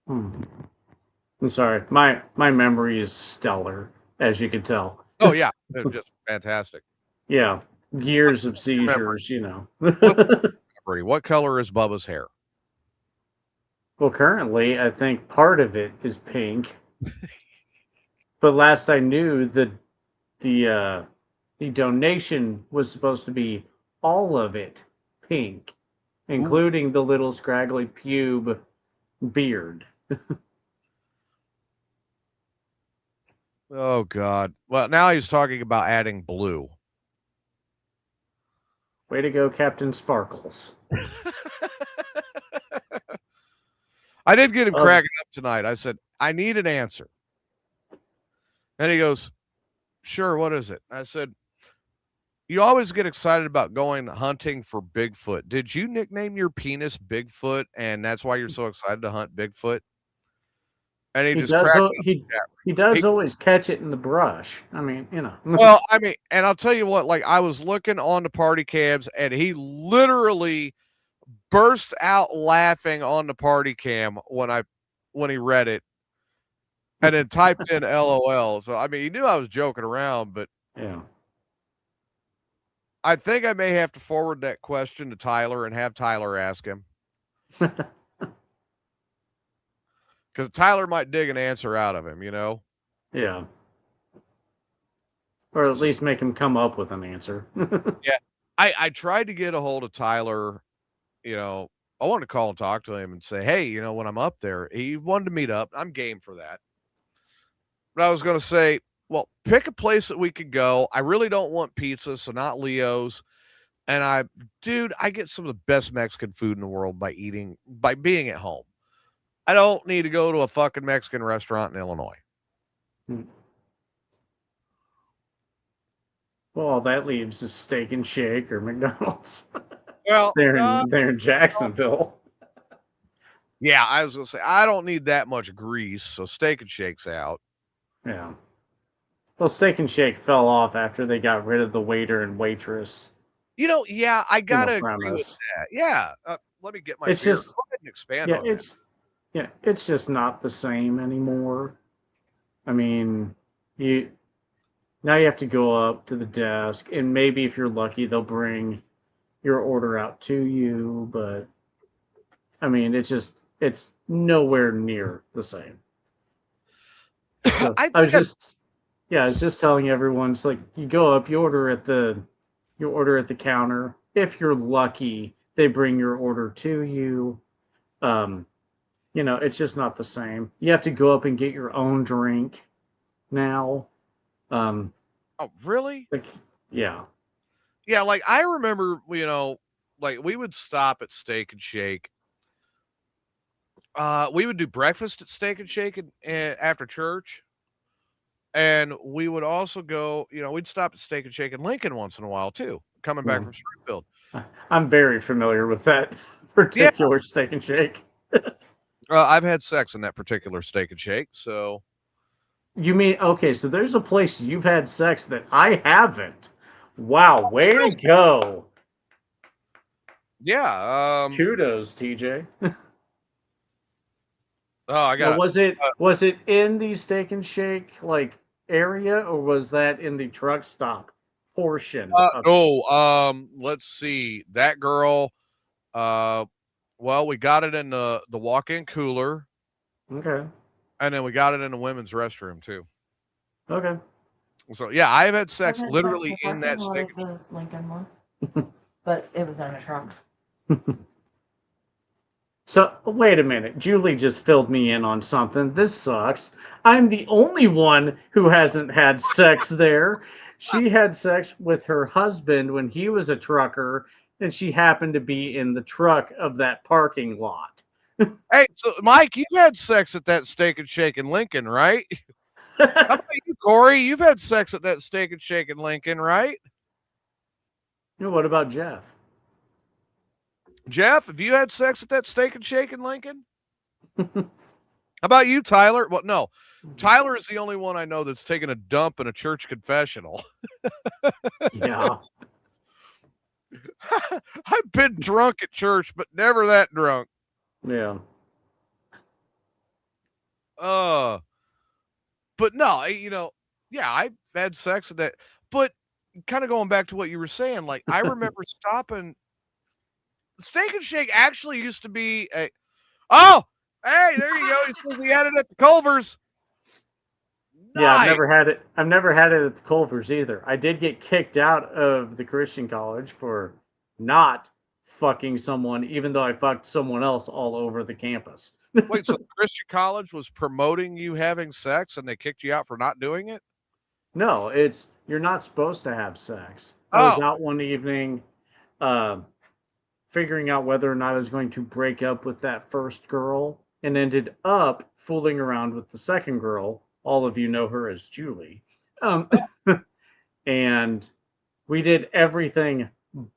I'm sorry. My memory is stellar, as you can tell. Oh yeah, it was just fantastic. Yeah, years of seizures, you know. What color is Bubba's hair? Well, currently, I think part of it is pink. But last I knew, the donation was supposed to be all of it pink, including the little scraggly pube beard. Oh God! Well, now he's talking about adding blue. Way to go, Captain Sparkles. I did get him cracking up tonight. I said, I need an answer. And he goes, sure, what is it? I said, you always get excited about going hunting for Bigfoot. Did you nickname your penis Bigfoot, and that's why you're so excited to hunt Bigfoot? And he just cracked up. He does always catch it in the brush. I mean, you know. Well, I mean, and I'll tell you what, like, I was looking on the party cams, and he literally burst out laughing on the party cam when he read it, and then typed in LOL. So I mean, he knew I was joking around, but yeah, I think I may have to forward that question to Tyler and have Tyler ask him, because Tyler might dig an answer out of him, you know. Yeah, or at least make him come up with an answer. Yeah, I tried to get a hold of Tyler. You know, I wanted to call and talk to him and say, hey, you know, when I'm up there, he wanted to meet up. I'm game for that. But I was going to say, well, pick a place that we could go. I really don't want pizza, so not Leo's. And I get some of the best Mexican food in the world by being at home. I don't need to go to a fucking Mexican restaurant in Illinois. Well, all that leaves is Steak and Shake or McDonald's. Well, they're in Jacksonville. Yeah, I was gonna say I don't need that much grease, so Steak and Shake's out. Yeah. Well, Steak and Shake fell off after they got rid of the waiter and waitress. You know, yeah, I gotta agree with that. Yeah, let me get my. It's beer. just Go ahead and expand on that. It's just not the same anymore. I mean, now you have to go up to the desk, and maybe if you're lucky, they'll bring your order out to you. But I mean, it's nowhere near the same. So I was just telling everyone, it's like you go up, you order at the counter. If you're lucky, they bring your order to you. You know, it's just not the same. You have to go up and get your own drink now. Oh, really? Yeah. Yeah, like I remember, you know, like we would stop at Steak and Shake. We would do breakfast at Steak and Shake after church. And we would also go, you know, we'd stop at Steak and Shake in Lincoln once in a while too, coming back from Springfield. I'm very familiar with that particular Steak and Shake. I've had sex in that particular Steak and Shake, so. You mean, okay, so there's a place you've had sex that I haven't. Wow, way to go. Yeah. Kudos, TJ. Oh, I got. Was it in the Steak and Shake, like area, or was that in the truck stop portion of No, let's see. That girl, well, we got it in the walk-in cooler, Okay. and then we got it in the women's restroom too. Okay. So yeah, I've had sex I've had literally sex in that lot steak. of the Lincoln one, but it was in a trunk. So, wait a minute. Julie just filled me in on something. This sucks. I'm the only one who hasn't had sex there. She had sex with her husband when he was a trucker, and she happened to be in the truck of that parking lot. Hey, so Mike, you've had sex at that Steak and Shake in Lincoln, right? How about you, Corey? You've had sex at that Steak and Shake in Lincoln, right? What about Jeff? Jeff, have you had sex at that Steak and Shake in Lincoln? How about you, Tyler? Well, no. Tyler is the only one I know that's taken a dump in a church confessional. Yeah. I've been drunk at church, but never that drunk. Yeah. But no, yeah, I've had sex at that. But kind of going back to what you were saying, like I remember stopping. Steak and Shake actually used to be a. Oh, hey, there you go. He says he had it at the Culvers. Yeah, I've Nice. never had it. I've never had it at the Culvers either. I did get kicked out of the Christian college for not fucking someone, even though I fucked someone else all over the campus. Wait, so the Christian college was promoting you having sex, and they kicked you out for not doing it? No, it's you're not supposed to have sex. I was Oh, out one evening, uh, figuring out whether or not I was going to break up with that first girl, and ended up fooling around with the second girl. All of you know her as Julie. Um, and we did everything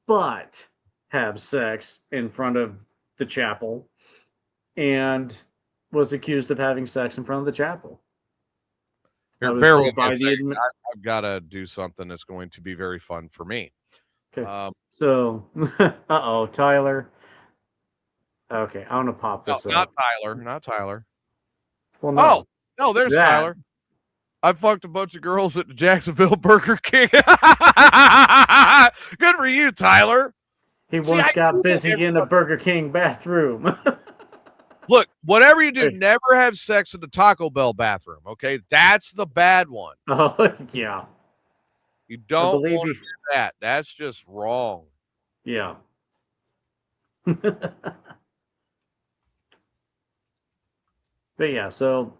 but have sex in front of the chapel, and was accused of having sex in front of the chapel. I here, was bear told with me by a the second. I've got to do something that's going to be very fun for me. Okay. So, uh-oh, Tyler. Okay, I want to pop No, this not up. Tyler. Not Tyler. Well, Oh, no, no, there's that. Tyler. I fucked a bunch of girls at the Jacksonville Burger King. Good for you, Tyler. He See, once I got do that busy every in a once- Burger King bathroom. Look, whatever you do, Hey. never have sex in the Taco Bell bathroom, okay? That's the bad one. Oh, yeah. You I don't believe want you. to do that. That's just wrong. Yeah. But yeah, so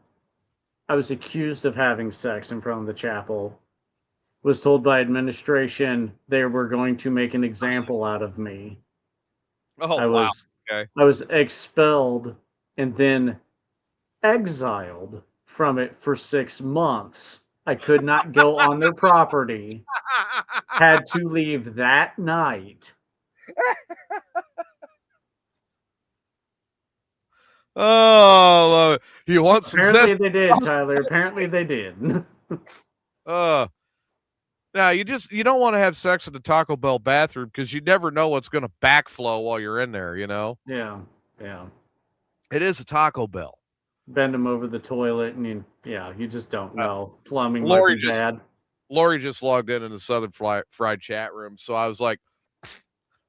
I was accused of having sex in front of the chapel. Was told by administration they were going to make an example out of me. Oh, I wow. was Okay. I was expelled and then exiled from it for 6 months. I could not go on their property. Had to leave that night. Oh, you want some Apparently zest? they did, Tyler. Apparently they did. Uh, now you don't want to have sex in the Taco Bell bathroom because you never know what's going to backflow while you're in there. Yeah. Yeah. It is a Taco Bell. Bend them over the toilet, and you just don't know. Plumbing Lori might be bad. Lori just logged in the Southern Fried chat room, so I was like,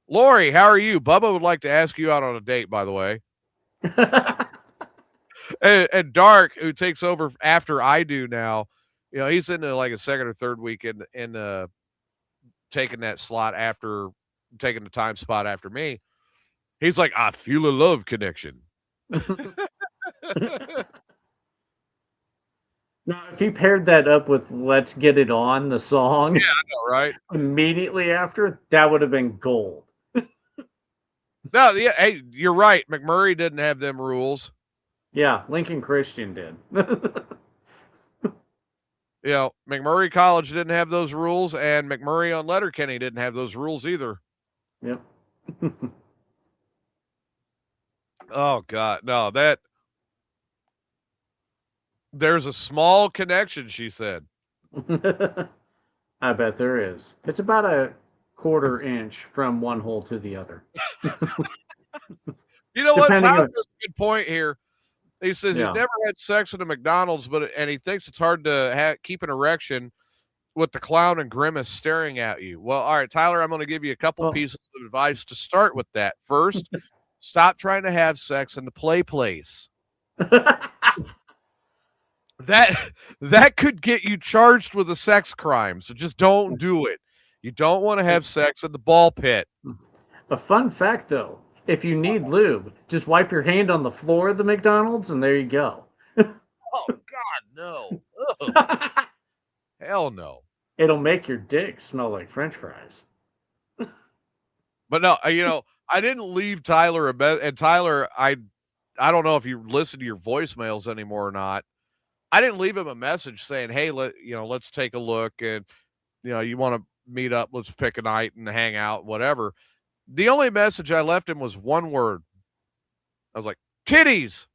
Lori, how are you? Bubba would like to ask you out on a date, by the way. And Dark, who takes over after I do now, he's into like a second or third week in taking that slot after taking the time spot after me. He's like, I feel a love connection. Now, if he paired that up with "Let's Get It On," the song, Yeah, I know, right? immediately after, that would have been gold. No, yeah, hey, you're right. McMurray didn't have them rules. Yeah, Lincoln Christian did. McMurray College didn't have those rules, and McMurray on Letterkenny didn't have those rules either. Yep. Oh God, no, there's a small connection, she said. I bet there is. It's about a quarter inch from one hole to the other. You know what? Depending Tyler on- has a good point here. He says he's never had sex at a McDonald's, and he thinks it's hard to keep an erection with the clown and grimace staring at you. Well, all right, Tyler, I'm going to give you a couple pieces of advice to start with that. First, stop trying to have sex in the play place. That could get you charged with a sex crime, so just don't do it. You don't want to have sex in the ball pit. A fun fact, though, if you need lube, just wipe your hand on the floor of the McDonald's, and there you go. Oh, God, no. Hell no. It'll make your dick smell like French fries. But no, I didn't leave Tyler a bet. And Tyler, I don't know if you listen to your voicemails anymore or not. I didn't leave him a message saying, "Hey, let's take a look, and you want to meet up, let's pick a night and hang out, whatever." The only message I left him was one word. I was like, "Titties."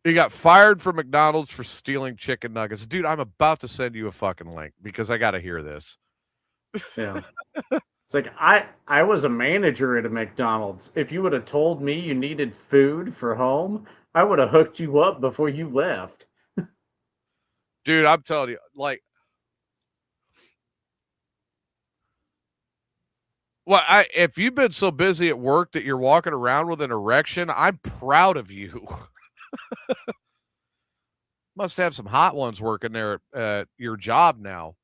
He got fired from McDonald's for stealing chicken nuggets. Dude, I'm about to send you a fucking link because I got to hear this. Yeah. It's like, I was a manager at a McDonald's. If you would have told me you needed food for home, I would have hooked you up before you left. Dude, I'm telling you, like, well, if you've been so busy at work that you're walking around with an erection, I'm proud of you. Must have some hot ones working there at your job now.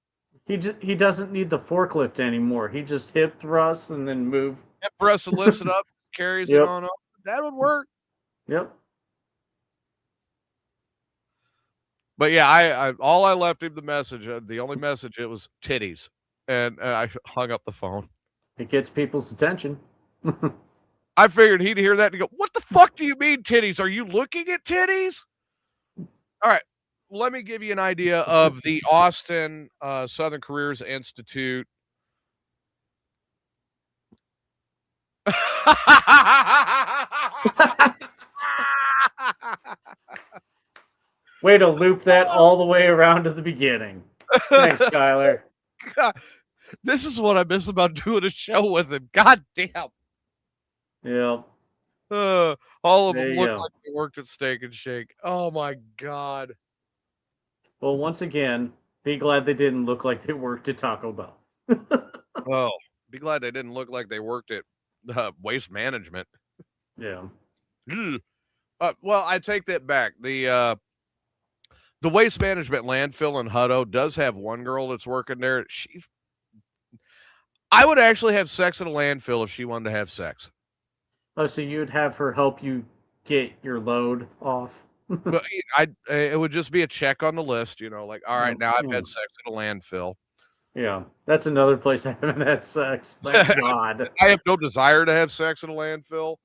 He doesn't need the forklift anymore. He just hip thrusts and then move. Hip thrusts and lifts it up, carries it on up. That would work. Yep. But yeah, I all I left him the message. The only message, it was titties, and I hung up the phone. It gets people's attention. I figured he'd hear that and go, "What the fuck do you mean titties? Are you looking at titties?" All right, let me give you an idea of the Austin Southern Careers Institute. Way to loop that all the way around to the beginning. Thanks, Tyler. God, this is what I miss about doing a show with him. God damn. Yeah. All of them look like they worked at Steak and Shake. Oh my God. Well, once again, be glad they didn't look like they worked at Taco Bell. Oh, be glad they didn't look like they worked at Waste Management. Yeah. Well, I take that back. The Waste Management landfill in Hutto does have one girl that's working there. I would actually have sex at a landfill if she wanted to have sex. Oh, so you'd have her help you get your load off? But it would just be a check on the list, like, all right, now I've had sex at a landfill. Yeah, that's another place I haven't had sex. Thank God. I have no desire to have sex at a landfill.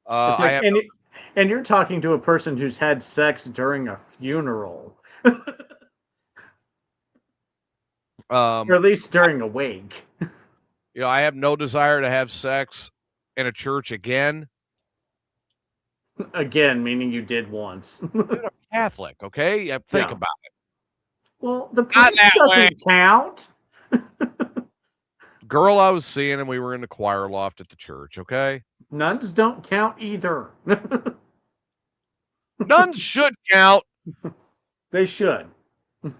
And you're talking to a person who's had sex during a funeral. Or at least during a wake. I have no desire to have sex in a church again. Again, meaning you did once. You're Catholic, okay? Think about it. Well, the priest doesn't count. Girl I was seeing, and we were in the choir loft at the church, okay? Nuns don't count either. Nuns should count. They should.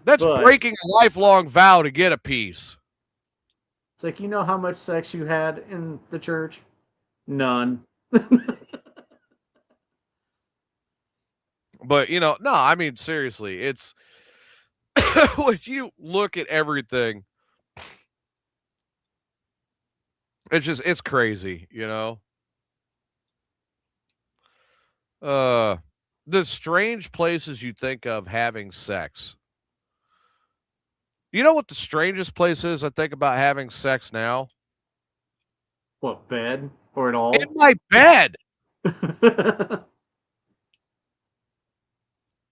That's breaking a lifelong vow to get a piece. It's like, you know how much sex you had in the church? None. But, no, I mean, seriously, it's when you look at everything, it's crazy, the strange places you think of having sex. You know what the strangest place is I think about having sex now? What, bed? Or at all? In my bed.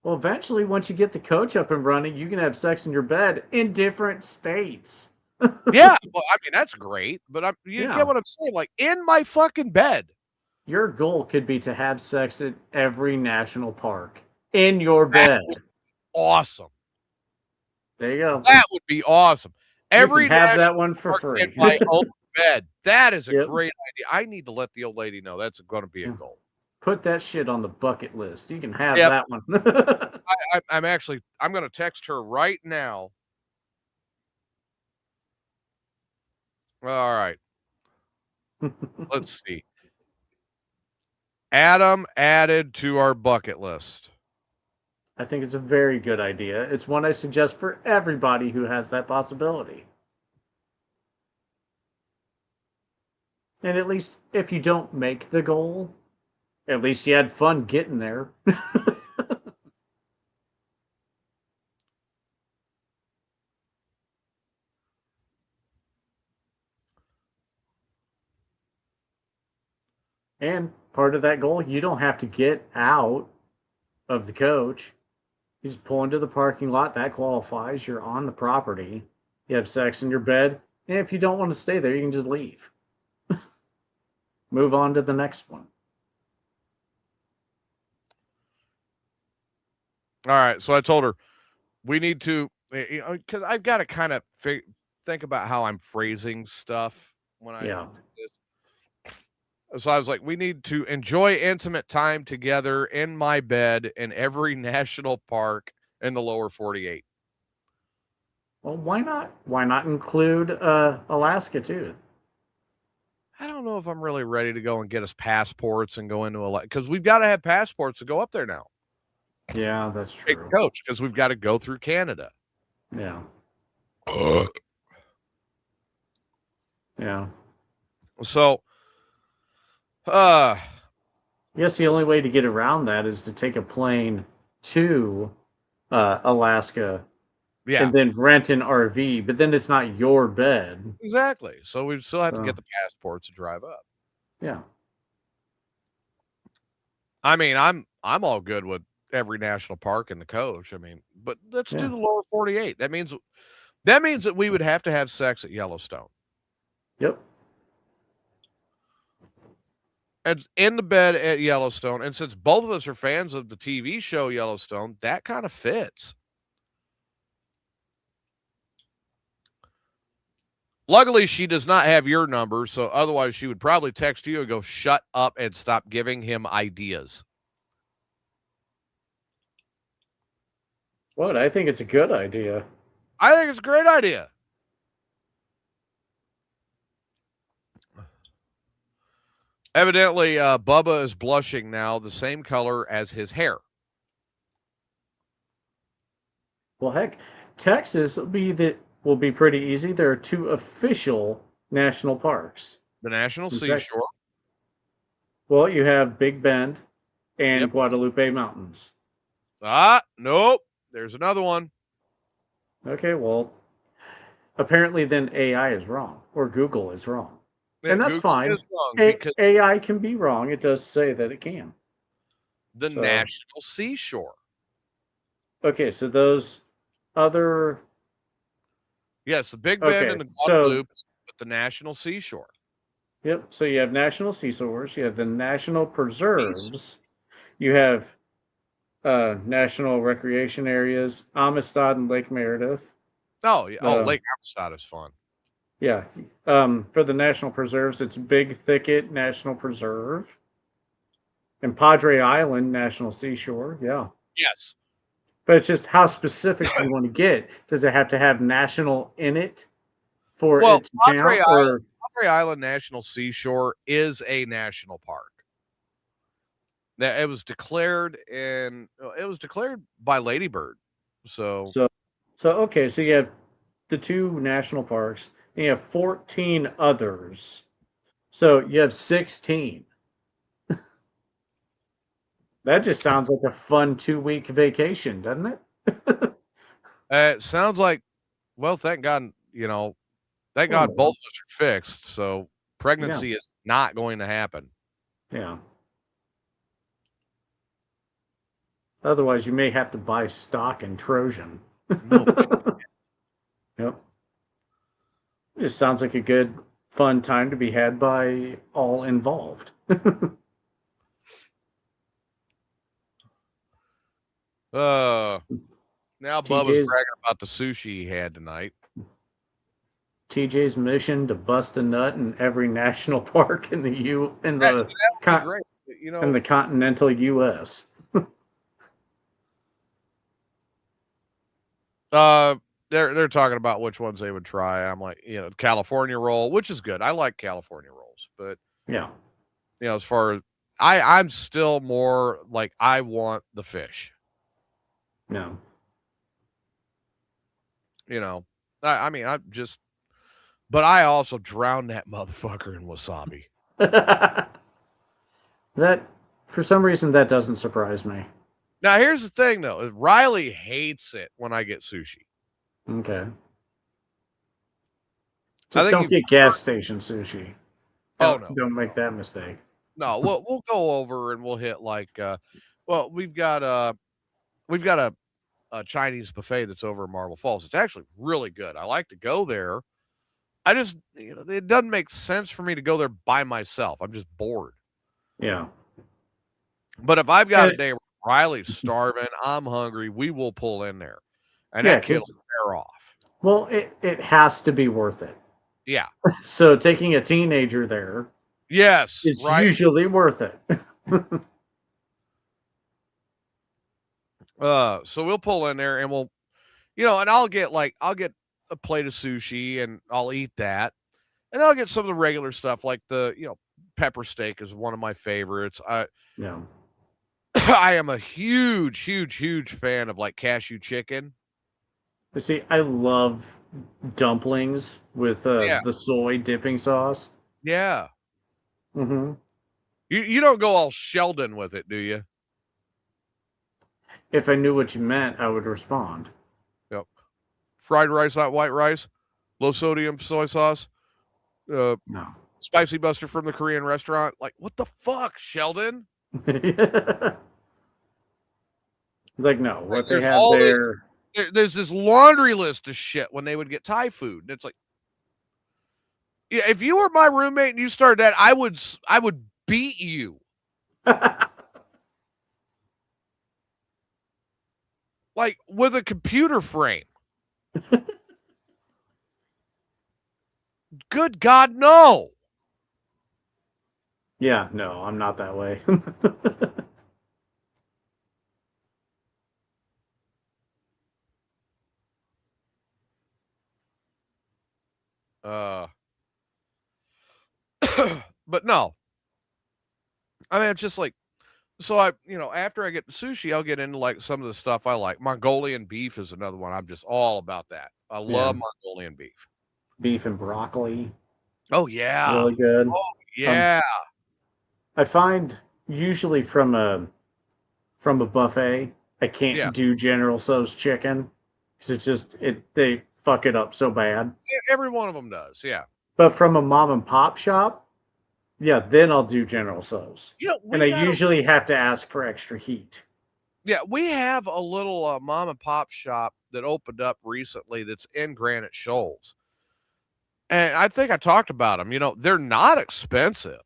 Well, eventually, once you get the coach up and running, you can have sex in your bed in different states. Yeah, well, I mean, that's great, but you get what I'm saying? Like, in my fucking bed. Your goal could be to have sex at every national park in your bed. Awesome. There you go. That would be awesome. Every have that one for free. In my own bed. That is a great idea. I need to let the old lady know that's going to be a goal. put that shit on the bucket list. You can have Yep. that one. I'm going to text her right now. All right. Let's see. Adam added to our bucket list. I think it's a very good idea. It's one I suggest for everybody who has that possibility. And at least if you don't make the goal, at least you had fun getting there. And part of that goal, you don't have to get out of the coach. You just pull into the parking lot. That qualifies. You're on the property. You have sex in your bed. And if you don't want to stay there, you can just leave. Move on to the next one. All right. So I told her we need to, because I've got to kind of think about how I'm phrasing stuff when I do this. So I was like, we need to enjoy intimate time together in my bed in every national park in the lower 48. Well, why not? Why not include Alaska too? I don't know if I'm really ready to go and get us passports and go into Alaska, because we've got to have passports to go up there now. Yeah, that's true. Hey, coach, because we've got to go through Canada. Yeah. Yeah. So, I guess the only way to get around that is to take a plane to Alaska, and then rent an RV. But then it's not your bed. Exactly. So we still have to get the passports to drive up. Yeah. I mean, I'm all good with every national park in the coach. I mean, but let's do the lower 48. That means that we would have to have sex at Yellowstone. Yep. And in the bed at Yellowstone. And since both of us are fans of the TV show Yellowstone, that kind of fits. Luckily, she does not have your number, so otherwise she would probably text you and go, shut up and stop giving him ideas. What? I think it's a good idea. I think it's a great idea. Evidently, Bubba is blushing now, the same color as his hair. Well, heck, Texas will be pretty easy. There are 2 official national parks. The National Seashore. Well, you have Big Bend and Guadalupe Mountains. Nope. There's another one. Okay, well, apparently then AI is wrong, or Google is wrong. And that's fine. AI can be wrong. It does say that it can. The National Seashore. Okay, so those other... Yes, the Big Bend and the Guadalupe, but the National Seashore. Yep, so you have National Seashores, you have the National Preserves, you have National Recreation Areas, Amistad and Lake Meredith. Lake Amistad is fun. Yeah, for the National Preserves, it's Big Thicket National Preserve and Padre Island National Seashore. Yeah. Yes. But it's just how specific do you want to get? Does it have to have national in it for it to count? Padre Island National Seashore is a national park. That it was declared by Lady Bird. So okay, so you have the 2 national parks, and you have 14 others. So you have 16. That just sounds like a fun 2-week vacation, doesn't it? It sounds like, well, thank God, thank God both of us are fixed. So pregnancy is not going to happen. Yeah. Otherwise, you may have to buy stock in Trojan. Yep. It just sounds like a good, fun time to be had by all involved. Now Bubba's bragging about the sushi he had tonight. TJ's mission to bust a nut in every national park in the You know, in the continental U.S. they're talking about which ones they would try. I'm like, California roll, which is good. I like California rolls, but Yeah. as far as I'm still more like I want the fish. No. I mean, but I also drowned that motherfucker in wasabi. That, for some reason, that doesn't surprise me. Now, here's the thing, though. Is Riley hates it when I get sushi. Okay. I Just think don't get gas station sushi. Oh, no. Don't make that mistake. No, we'll go over and we'll hit we've got a Chinese buffet that's over in Marble Falls. It's actually really good. I like to go there. I just, it doesn't make sense for me to go there by myself. I'm just bored. Yeah. But if I've got a day where Riley's starving, I'm hungry, we will pull in there. And that kid will tear off. Well, it has to be worth it. Yeah. So taking a teenager there is usually worth it. So we'll pull in there and we'll, and I'll get a plate of sushi and I'll eat that. And I'll get some of the regular stuff like the, pepper steak is one of my favorites. Yeah. I am a huge, huge, huge fan of like cashew chicken. See, I love dumplings with the soy dipping sauce. Yeah. Mm-hmm. You don't go all Sheldon with it, do you? If I knew what you meant, I would respond. Yep. Fried rice, not white rice, low sodium soy sauce. No. Spicy buster from the Korean restaurant. Like, what the fuck, Sheldon? It's like, no, what they have there. There's this laundry list of shit when they would get Thai food. And it's like, yeah, if you were my roommate and you started that, I would beat you. Like with a computer frame. Good God, no. Yeah, no, I'm not that way. But no. I mean, it's just like, so after I get the sushi, I'll get into like some of the stuff I like. Mongolian beef is another one. I'm just all about that. I love Mongolian beef. Beef and broccoli. Oh yeah. Really good. Oh yeah. I find usually from a buffet, I can't do General Tso's chicken because it's just they fuck it up so bad. Every one of them does, yeah. But from a mom and pop shop, then I'll do General Tso's. And I usually have to ask for extra heat. Yeah, we have a little mom and pop shop that opened up recently that's in Granite Shoals. And I think I talked about them. They're not expensive.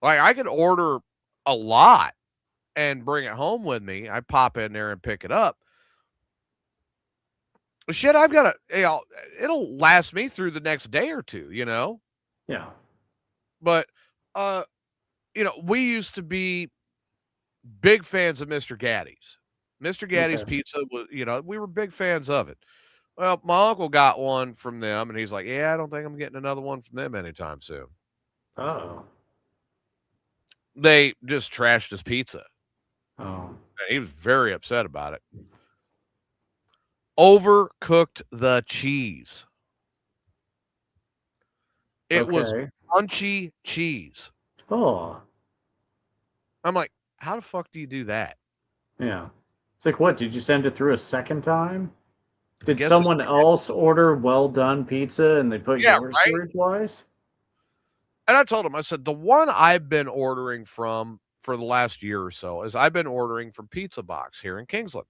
Like, I could order a lot and bring it home with me. I pop in there and pick it up. Shit, I've got it'll last me through the next day or two, Yeah. But, we used to be big fans of Mr. Gaddy's. Mr. Gaddy's pizza was, we were big fans of it. Well, my uncle got one from them, and he's like, yeah, I don't think I'm getting another one from them anytime soon. Oh. They just trashed his pizza. Oh. He was very upset about it. Overcooked the cheese. It was crunchy cheese. Oh. I'm like, how the fuck do you do that? Yeah. It's like, what? Did you send it through a second time? Did someone else order well done pizza and they put yours through twice? And I told him, I said, the one I've been ordering from for the last year or so is I've been ordering from Pizza Box here in Kingsland.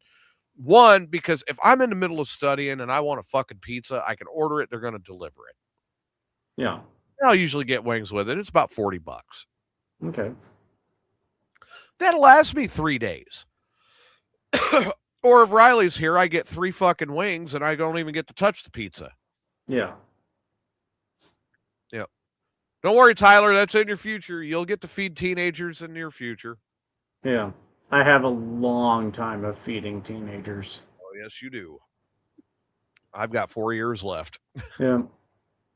One, because if I'm in the middle of studying and I want a fucking pizza, I can order it. They're going to deliver it. Yeah. I'll usually get wings with it. It's about $40. Okay. That'll last me 3 days. Or if Riley's here, I get 3 fucking wings and I don't even get to touch the pizza. Yeah. Yeah. Don't worry, Tyler. That's in your future. You'll get to feed teenagers in your future. Yeah. I have a long time of feeding teenagers. Oh, yes, you do. I've got 4 years left. Yeah.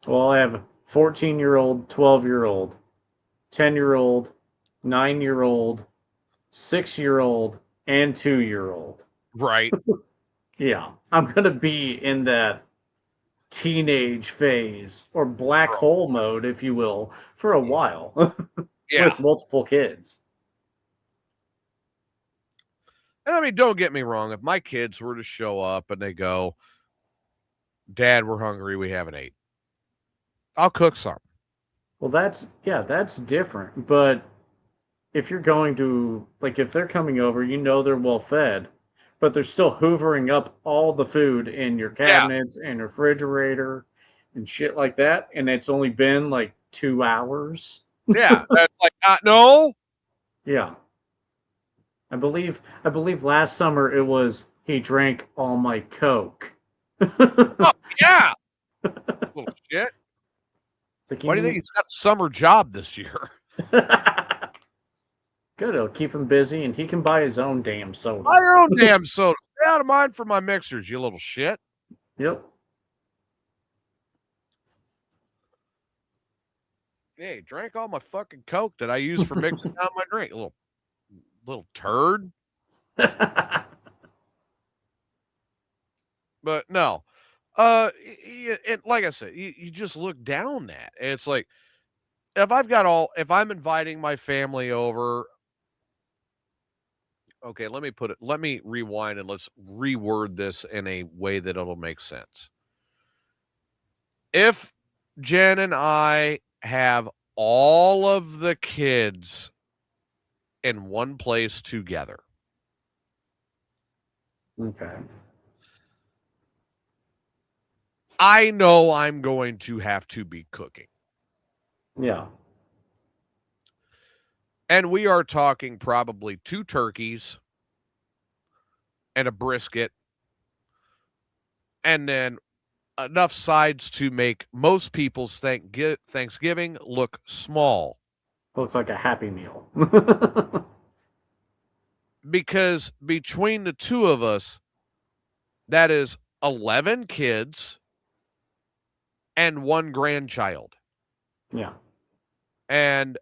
Well, I have a 14-year-old, 12-year-old, 10-year-old, 9-year-old, 6-year-old, and 2-year-old. Right. Yeah. I'm going to be in that teenage phase or black hole mode, if you will, for a while Yeah. with multiple kids. And I mean, don't get me wrong. If my kids were to show up and they go, Dad, we're hungry. We haven't ate. I'll cook some. Well, that's different. But if you're going to, like, if they're coming over, they're well fed, but they're still hoovering up all the food in your cabinets and refrigerator and shit like that, and it's only been like 2 hours. Yeah. That's like, no. Yeah. I believe last summer it was he drank all my Coke. Oh, yeah. Little shit. Like, Why do you think he's got a summer job this year? Good, it'll keep him busy, and he can buy his own damn soda. Buy your own damn soda. Stay out of mine for my mixers, you little shit. Yep. Hey, drank all my fucking Coke that I use for mixing down my drink. Little turd. But no. And like I said, you just look down at it. It's like, if I'm inviting my family over, okay, let me rewind and let's reword this in a way that it'll make sense. If Jen and I have all of the kids in one place together. Okay. I know I'm going to have to be cooking. Yeah. And we are talking probably 2 turkeys and a brisket, and then enough sides to make most people's Thanksgiving look small. Looks like a Happy Meal. Because between the 2 of us, that is 11 kids and 1 grandchild. Yeah. And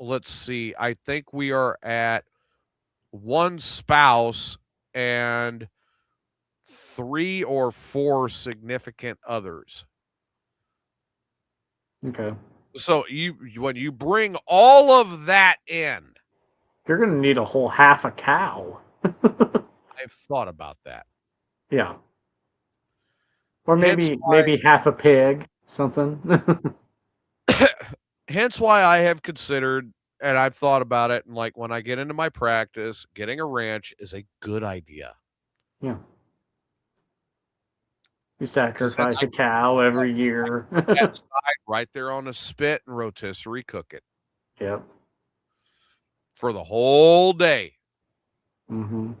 let's see. I think we are at 1 spouse and 3 or 4 significant others. Okay. So when you bring all of that in, you're going to need a whole half a cow. I've thought about that. Yeah. Or maybe half a pig, something. Hence why I have considered, and I've thought about it, and like when I get into my practice, getting a ranch is a good idea. Yeah. You sacrifice a cow every year. Right there on the spit and rotisserie cook it. Yep. For the whole day. Mm-hmm.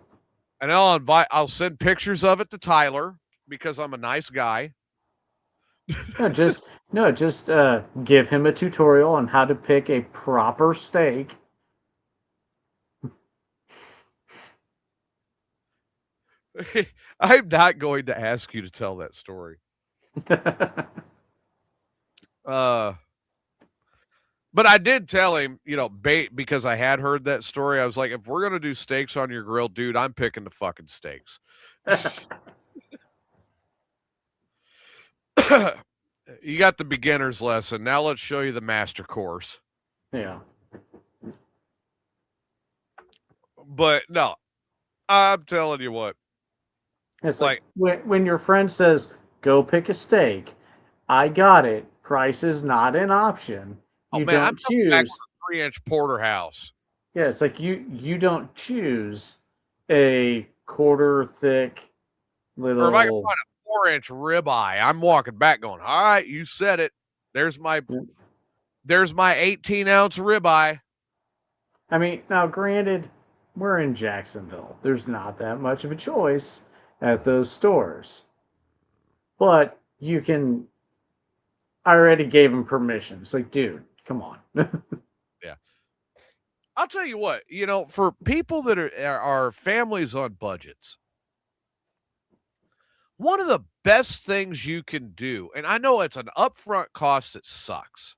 And I'll send pictures of it to Tyler because I'm a nice guy. Just give him a tutorial on how to pick a proper steak. I'm not going to ask you to tell that story. But I did tell him, because I had heard that story. I was like, if we're going to do steaks on your grill, dude, I'm picking the fucking steaks. You got the beginner's lesson. Now let's show you the master course. Yeah. But no, I'm telling you what. It's like when your friend says, go pick a steak, I got it. Price is not an option. You don't choose. Back to a 3-inch porterhouse. Yeah, it's like you don't choose a quarter thick little. Or if I can find a 4-inch ribeye, I'm walking back going, all right, you said it. There's my 18-ounce ribeye. I mean, now granted, we're in Jacksonville. There's not that much of a choice at those stores. But you can I already gave him permission. It's like, dude, come on. Yeah. I'll tell you what, for people that are families on budgets, one of the best things you can do, and I know it's an upfront cost that sucks,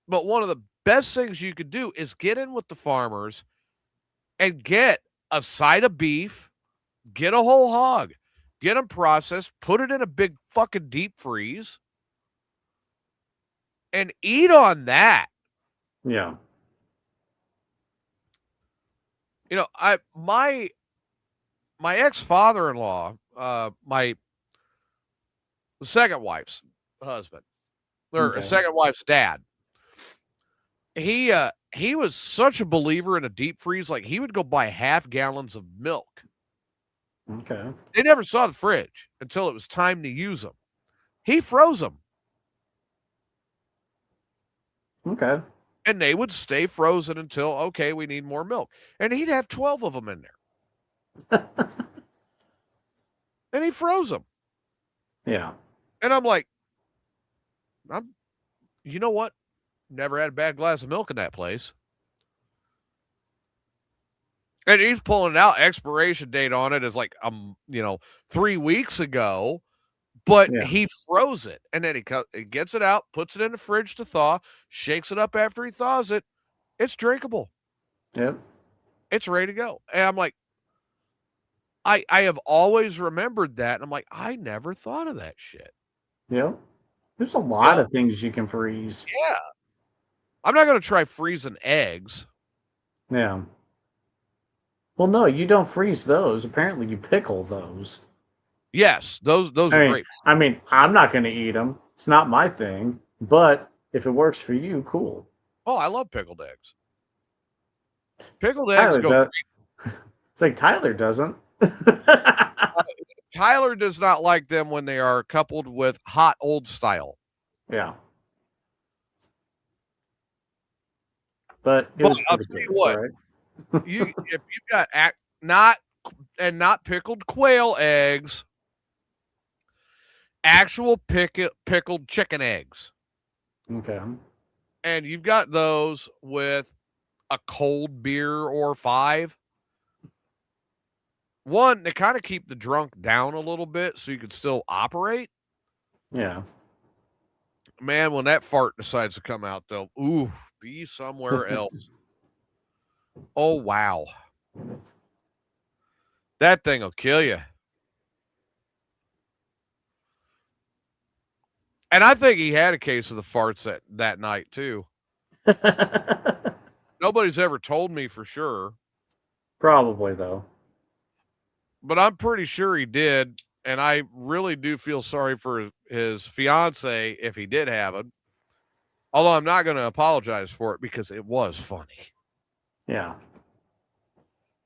but one of the best things you could do is get in with the farmers and get a side of beef, get a whole hog, get them processed, put it in a big fucking deep freeze, and eat on that. Yeah. My ex-father-in-law, my second wife's husband, or second wife's dad, he was such a believer in a deep freeze, like he would go buy half gallons of milk. Okay. They never saw the fridge until it was time to use them. He froze them. Okay. And they would stay frozen until, okay, we need more milk. And he'd have 12 of them in there. And he froze them. Yeah. And I'm like, you know what? Never had a bad glass of milk in that place. And he's pulling it out. Expiration date on it is like, 3 weeks ago. But he froze it. And then he gets it out, puts it in the fridge to thaw, shakes it up after he thaws it. It's drinkable. Yep. It's ready to go. And I'm like, I have always remembered that. And I'm like, I never thought of that shit. Yep. There's a lot of things you can freeze. Yeah. I'm not going to try freezing eggs. Yeah. Well, no, you don't freeze those. Apparently, you pickle those. Yes, those are great. I mean, I'm not going to eat them. It's not my thing. But if it works for you, cool. Oh, I love pickled eggs. Pickled eggs go great. It's like Tyler doesn't. Tyler does not like them when they are coupled with hot old style. Yeah. But I'll tell you what, right? If you've got not pickled quail eggs, actual pickled chicken eggs. Okay. And you've got those with a cold beer or 5. One, they kind of keep the drunk down a little bit so you can still operate. Yeah. Man, when that fart decides to come out, though, ooh, be somewhere else. Oh, wow. That thing will kill you. And I think he had a case of the farts that night, too. Nobody's ever told me for sure. Probably, though. But I'm pretty sure he did. And I really do feel sorry for his fiance if he did have it. Although I'm not going to apologize for it because it was funny. Yeah.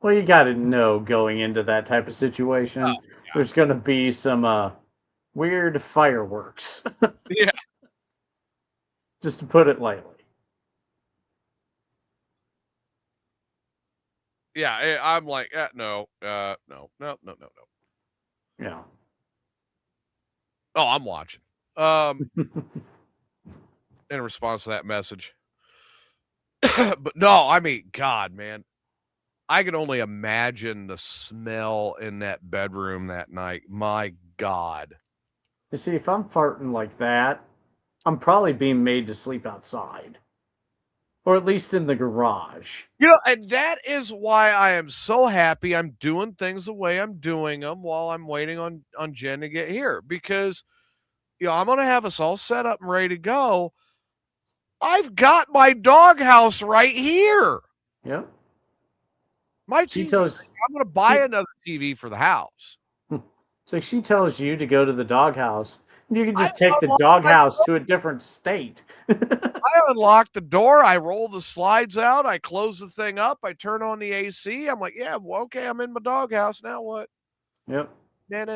Well, you got to know going into that type of situation, there's going to be some weird fireworks. Yeah. Just to put it lightly. Yeah, I'm like, no. Yeah. Oh, I'm watching. In response to that message. But no, I mean, God, man. I can only imagine the smell in that bedroom that night. My God. You see, if I'm farting like that, I'm probably being made to sleep outside. Or at least in the garage. And that is why I am so happy I'm doing things the way I'm doing them while I'm waiting on Jen to get here. Because, I'm going to have us all set up and ready to go. I've got my doghouse right here. Yep. My TV, I'm going to buy another TV for the house. So she tells you to go to the doghouse. You can just take the doghouse to a different state. I unlock the door. I roll the slides out. I close the thing up. I turn on the AC. I'm like, yeah, well, okay, I'm in my doghouse. Now what? Yep. And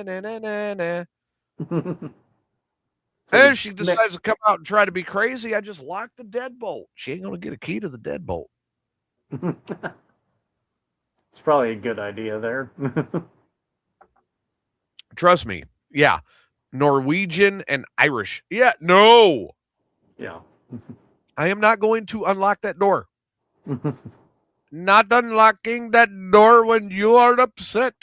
then she decides to come out and try to be crazy. I just lock the deadbolt. She ain't going to get a key to the deadbolt. It's probably a good idea there. Trust me. Yeah. Norwegian and Irish. Yeah, no. Yeah. I am not going to unlock that door. Not unlocking that door when you are upset.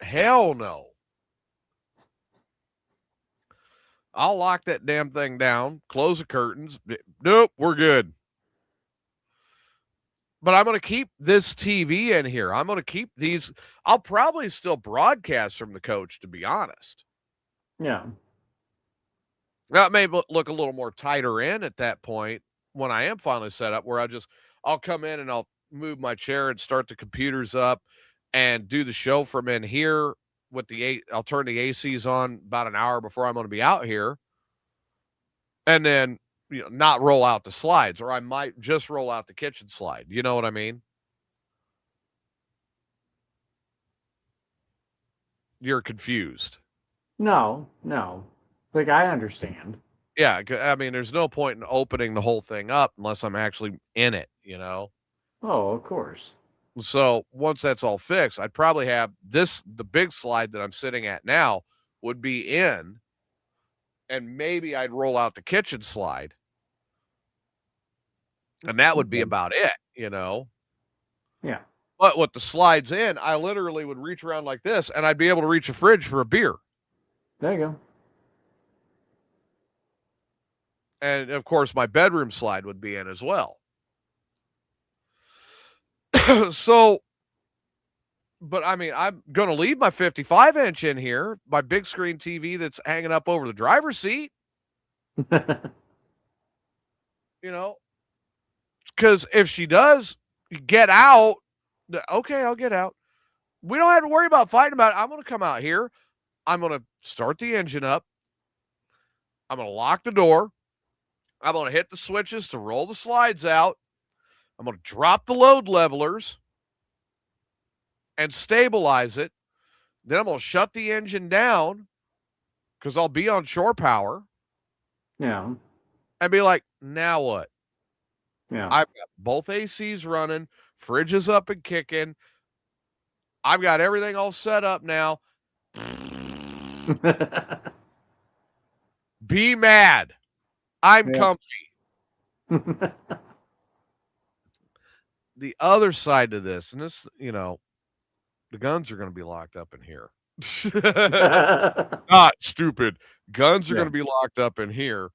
Hell no. I'll lock that damn thing down, close the curtains. Nope, we're good. But I'm going to keep this TV in here. I'm going to keep these. I'll probably still broadcast from the coach, to be honest. Yeah. That may look a little more tighter in at that point when I am finally set up, where I'll come in and I'll move my chair and start the computers up and do the show from in here with I'll turn the ACs on about an hour before I'm going to be out here. And then, not roll out the slides, or I might just roll out the kitchen slide. You know what I mean? You're confused. No. Like, I understand. Yeah, I mean, there's no point in opening the whole thing up unless I'm actually in it, Oh, of course. So once that's all fixed, I'd probably have the big slide that I'm sitting at now would be in, and maybe I'd roll out the kitchen slide. And that would be about it, Yeah. But with the slides in, I literally would reach around like this, and I'd be able to reach a fridge for a beer. There you go. And, of course, my bedroom slide would be in as well. So, but, I mean, I'm going to leave my 55-inch in here, my big screen TV that's hanging up over the driver's seat. Because if she does get out, okay, I'll get out. We don't have to worry about fighting about it. I'm going to come out here. I'm going to start the engine up. I'm going to lock the door. I'm going to hit the switches to roll the slides out. I'm going to drop the load levelers and stabilize it. Then I'm going to shut the engine down because I'll be on shore power. Yeah. And be like, now what? Yeah. I've got both ACs running, fridge is up and kicking. I've got everything all set up now. Be mad. I'm comfy. The other side to this, and this, the guns are going to be locked up in here. Not stupid. Guns are going to be locked up in here.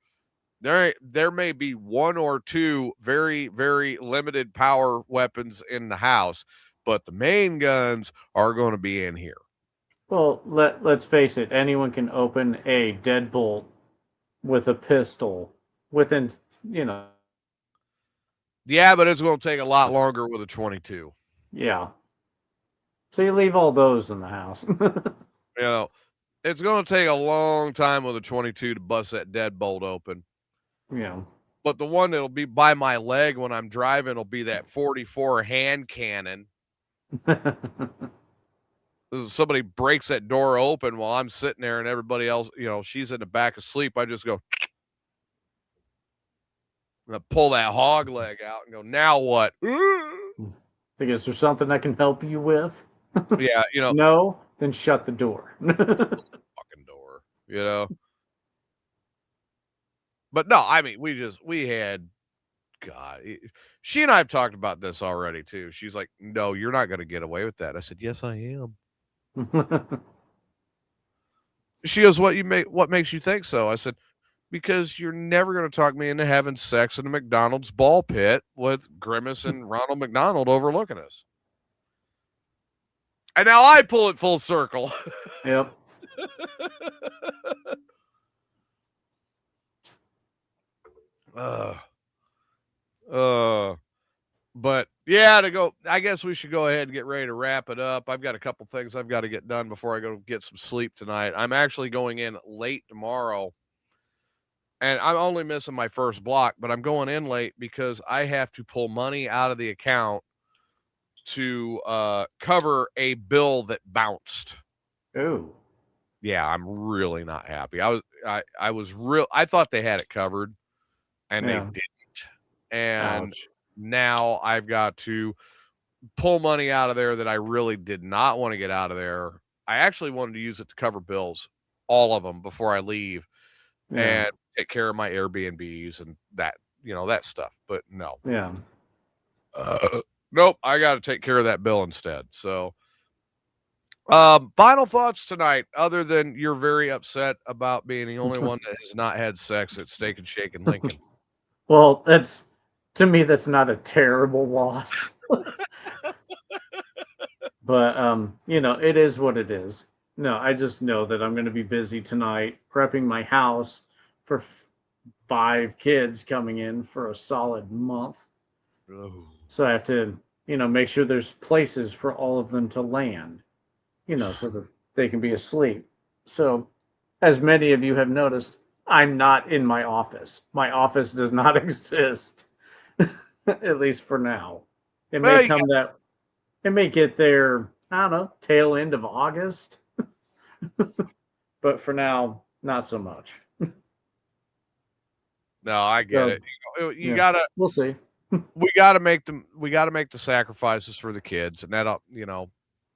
There may be one or two very, very limited power weapons in the house, but the main guns are going to be in here. Well, let's face it. Anyone can open a deadbolt with a pistol within, Yeah, but it's going to take a lot longer with a 22. Yeah. So you leave all those in the house. It's going to take a long time with a 22 to bust that deadbolt open. Yeah. But the one that'll be by my leg when I'm driving will be that 44 hand cannon. Somebody breaks that door open while I'm sitting there and everybody else, she's in the back asleep. I just go, pull that hog leg out and go, now what? Is there something I can help you with? Yeah, No, then shut the door. Fucking door, But no, I mean, we had, God, she and I have talked about this already too. She's like, no, you're not going to get away with that. I said, yes, I am. She goes, what makes you think so? I said, because you're never going to talk me into having sex in a McDonald's ball pit with Grimace and Ronald McDonald overlooking us. And now I pull it full circle. Yep. But yeah, I guess we should go ahead and get ready to wrap it up. I've got a couple things I've got to get done before I go get some sleep tonight. I'm actually going in late tomorrow, and I'm only missing my first block, but I'm going in late because I have to pull money out of the account to cover a bill that bounced. Oh. Yeah, I'm really not happy. I thought they had it covered, and they didn't. And now I've got to pull money out of there that I really did not want to get out of there. I actually wanted to use it to cover bills, all of them, before I leave and take care of my Airbnbs and that, that stuff. But no. Yeah. Nope, I got to take care of that bill instead. So, final thoughts tonight, other than you're very upset about being the only one that has not had sex at Steak and Shake in Lincoln. Well, to me, that's not a terrible loss. But, it is what it is. No, I just know that I'm going to be busy tonight prepping my house for 5 kids coming in for a solid month. Oh. So I have to, make sure there's places for all of them to land, so that they can be asleep. So, as many of you have noticed, I'm not in my office. My office does not exist, at least for now. It may get there, I don't know, tail end of August. But for now, not so much. No, I get it. You gotta. We'll see. We gotta make the sacrifices for the kids, and that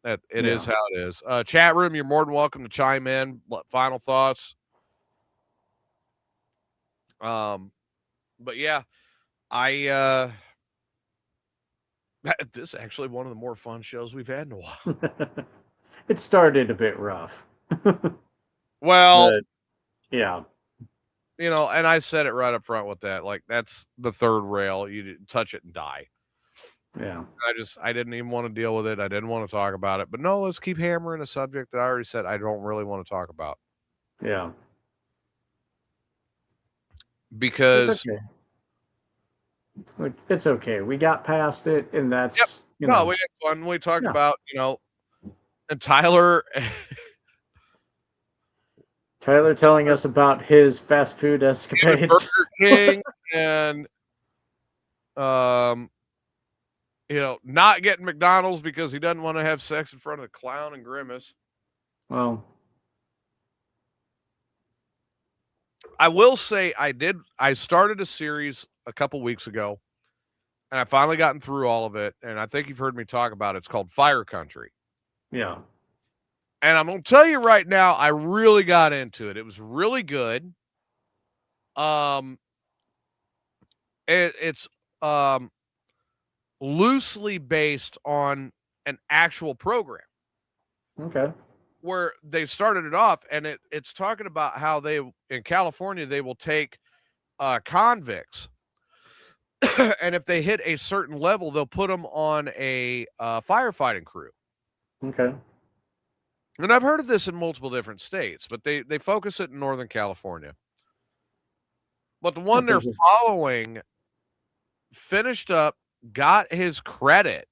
that it is how it is. Chat room, you're more than welcome to chime in. Final thoughts. But yeah, this is actually one of the more fun shows we've had in a while. It started a bit rough. Well, but, yeah. And I said it right up front with that. Like, that's the third rail. You touch it and die. Yeah. I didn't even want to deal with it. I didn't want to talk about it. But no, let's keep hammering a subject that I already said I don't really want to talk about. Yeah. Because it's okay. It's okay. We got past it, and that's we had fun. We talked about, and Tyler telling us about his fast food escapades. Burger King and not getting McDonald's because he doesn't want to have sex in front of the clown and Grimace. Well, I will say I started a series a couple weeks ago, and I finally gotten through all of it, and I think you've heard me talk about it. It's called Fire Country. Yeah. And I'm going to tell you right now, I really got into it. It was really good. It's loosely based on an actual program. Okay. Where they started it off, and it's talking about how in California, they will take convicts, and if they hit a certain level, they'll put them on a firefighting crew. Okay. And I've heard of this in multiple different states, but they focus it in Northern California. But the one they're following finished up, got his credit,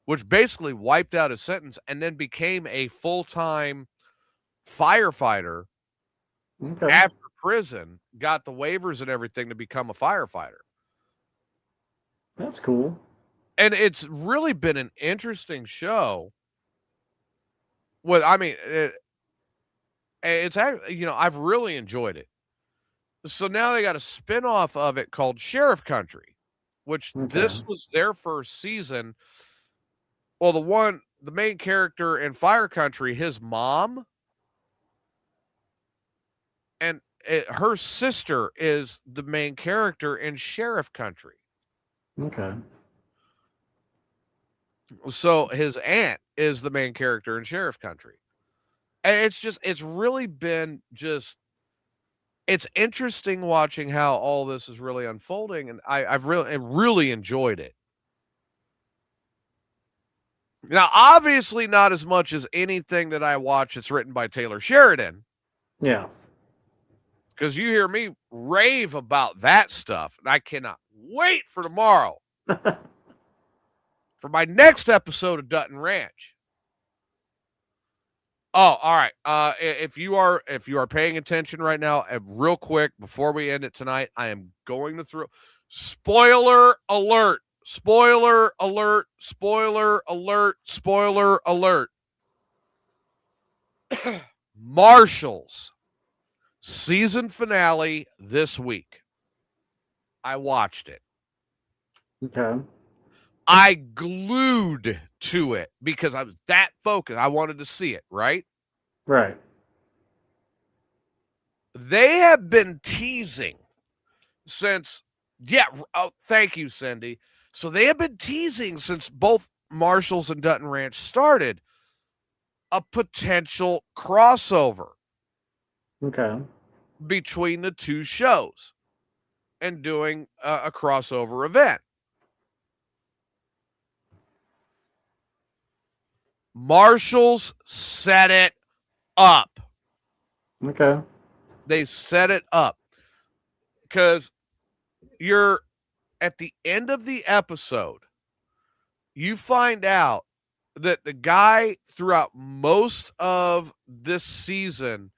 which basically wiped out his sentence, and then became a full-time firefighter after prison, got the waivers and everything to become a firefighter. That's cool. And it's really been an interesting show. It's actually, I've really enjoyed it. So now they got a spinoff of it called Sheriff Country, which this was their first season. Well, the main character in Fire Country, his mom and her sister is the main character in Sheriff Country. Okay. So his aunt is the main character in Sheriff Country. And it's really been it's interesting watching how all this is really unfolding. And I've really enjoyed it. Now, obviously not as much as anything that I watch that's written by Taylor Sheridan. Yeah. Because you hear me rave about that stuff, and I cannot wait for tomorrow for my next episode of Dutton Ranch. Oh, all right. If you are paying attention right now, real quick before we end it tonight, I am going to throw spoiler alert. Spoiler alert, spoiler alert, spoiler alert. Marshall's season finale this week. I watched it. Okay. I glued to it because I was that focused. I wanted to see it, right? Right. They have been teasing since, oh, thank you, Cindy. So they have been teasing since both Marshalls and Dutton Ranch started a potential crossover Okay. between the two shows and doing a crossover event. Marshalls set it up. Okay. They set it up because you're at the end of the episode, you find out that the guy throughout most of this season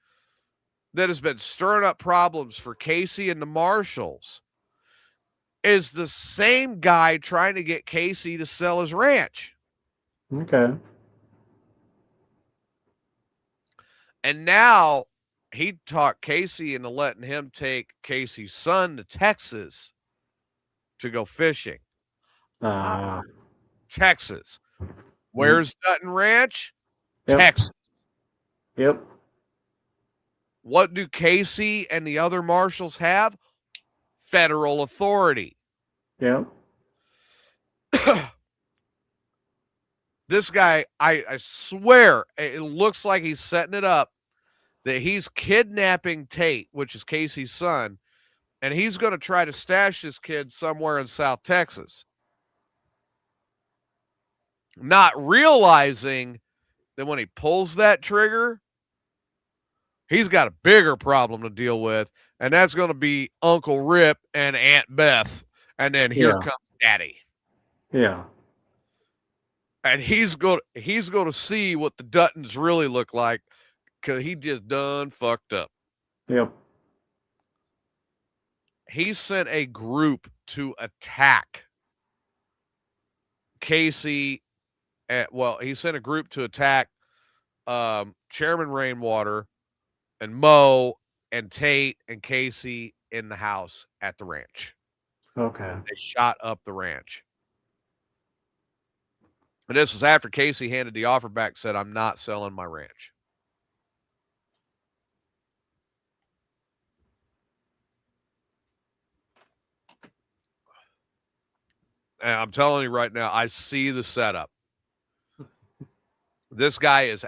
that has been stirring up problems for Casey and the Marshalls is the same guy trying to get Casey to sell his ranch. Okay. And now he talked Casey into letting him take Casey's son to Texas to go fishing. Texas. Where's Dutton Ranch? Yep. Texas. Yep. What do Casey and the other marshals have? Federal authority. Yep. This guy, I swear, it looks like he's setting it up that he's kidnapping Tate, which is Casey's son, and he's going to try to stash this kid somewhere in South Texas. Not realizing that when he pulls that trigger, he's got a bigger problem to deal with, and that's going to be Uncle Rip and Aunt Beth. And then here comes Daddy. Yeah. And he's going to see what the Duttons really look like because he just done fucked up. Yep. He sent a group to attack Casey. He sent a group to attack Chairman Rainwater and Mo and Tate and Casey in the house at the ranch. Okay. They shot up the ranch. And this was after Casey handed the offer back, said, I'm not selling my ranch. And I'm telling you right now, I see the setup. This guy is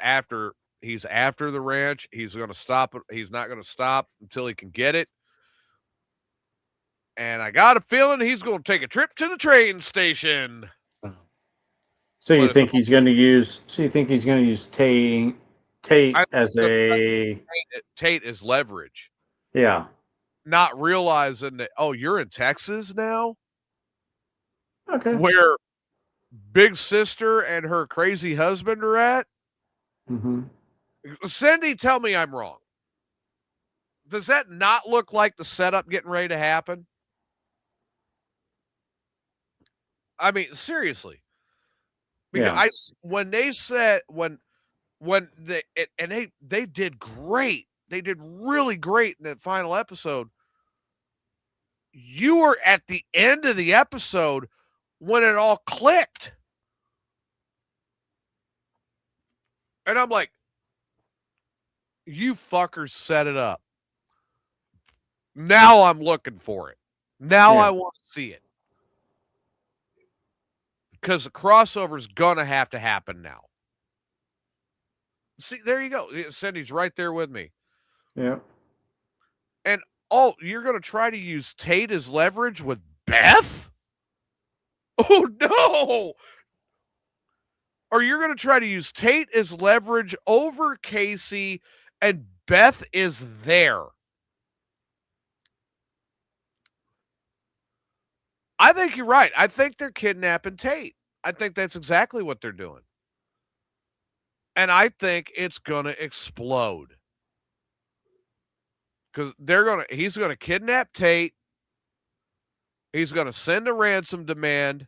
he's after the ranch. He's going to stop it. He's not going to stop until he can get it. And I got a feeling he's going to take a trip to the train station. So you think he's going to use Tate as Tate is leverage. Yeah. Not realizing that, oh, you're in Texas now? Okay. Where Big Sister and her crazy husband are at? Mm-hmm. Cindy, tell me I'm wrong. Does that not look like the setup getting ready to happen? I mean, seriously. Because when they said they did great. They did really great in that final episode. You were at the end of the episode when it all clicked. And I'm like, you fuckers set it up. Now I'm looking for it. Now I want to see it. Because the crossover is going to happen now. See, there you go. Cindy's right there with me. Yeah. And, you're going to try to use Tate as leverage with Beth? Oh, no. Or you're going to try to use Tate as leverage over Casey, and Beth is there. I think you're right. I think they're kidnapping Tate. I think that's exactly what they're doing. And I think it's going to explode. Because he's going to kidnap Tate. He's going to send a ransom demand.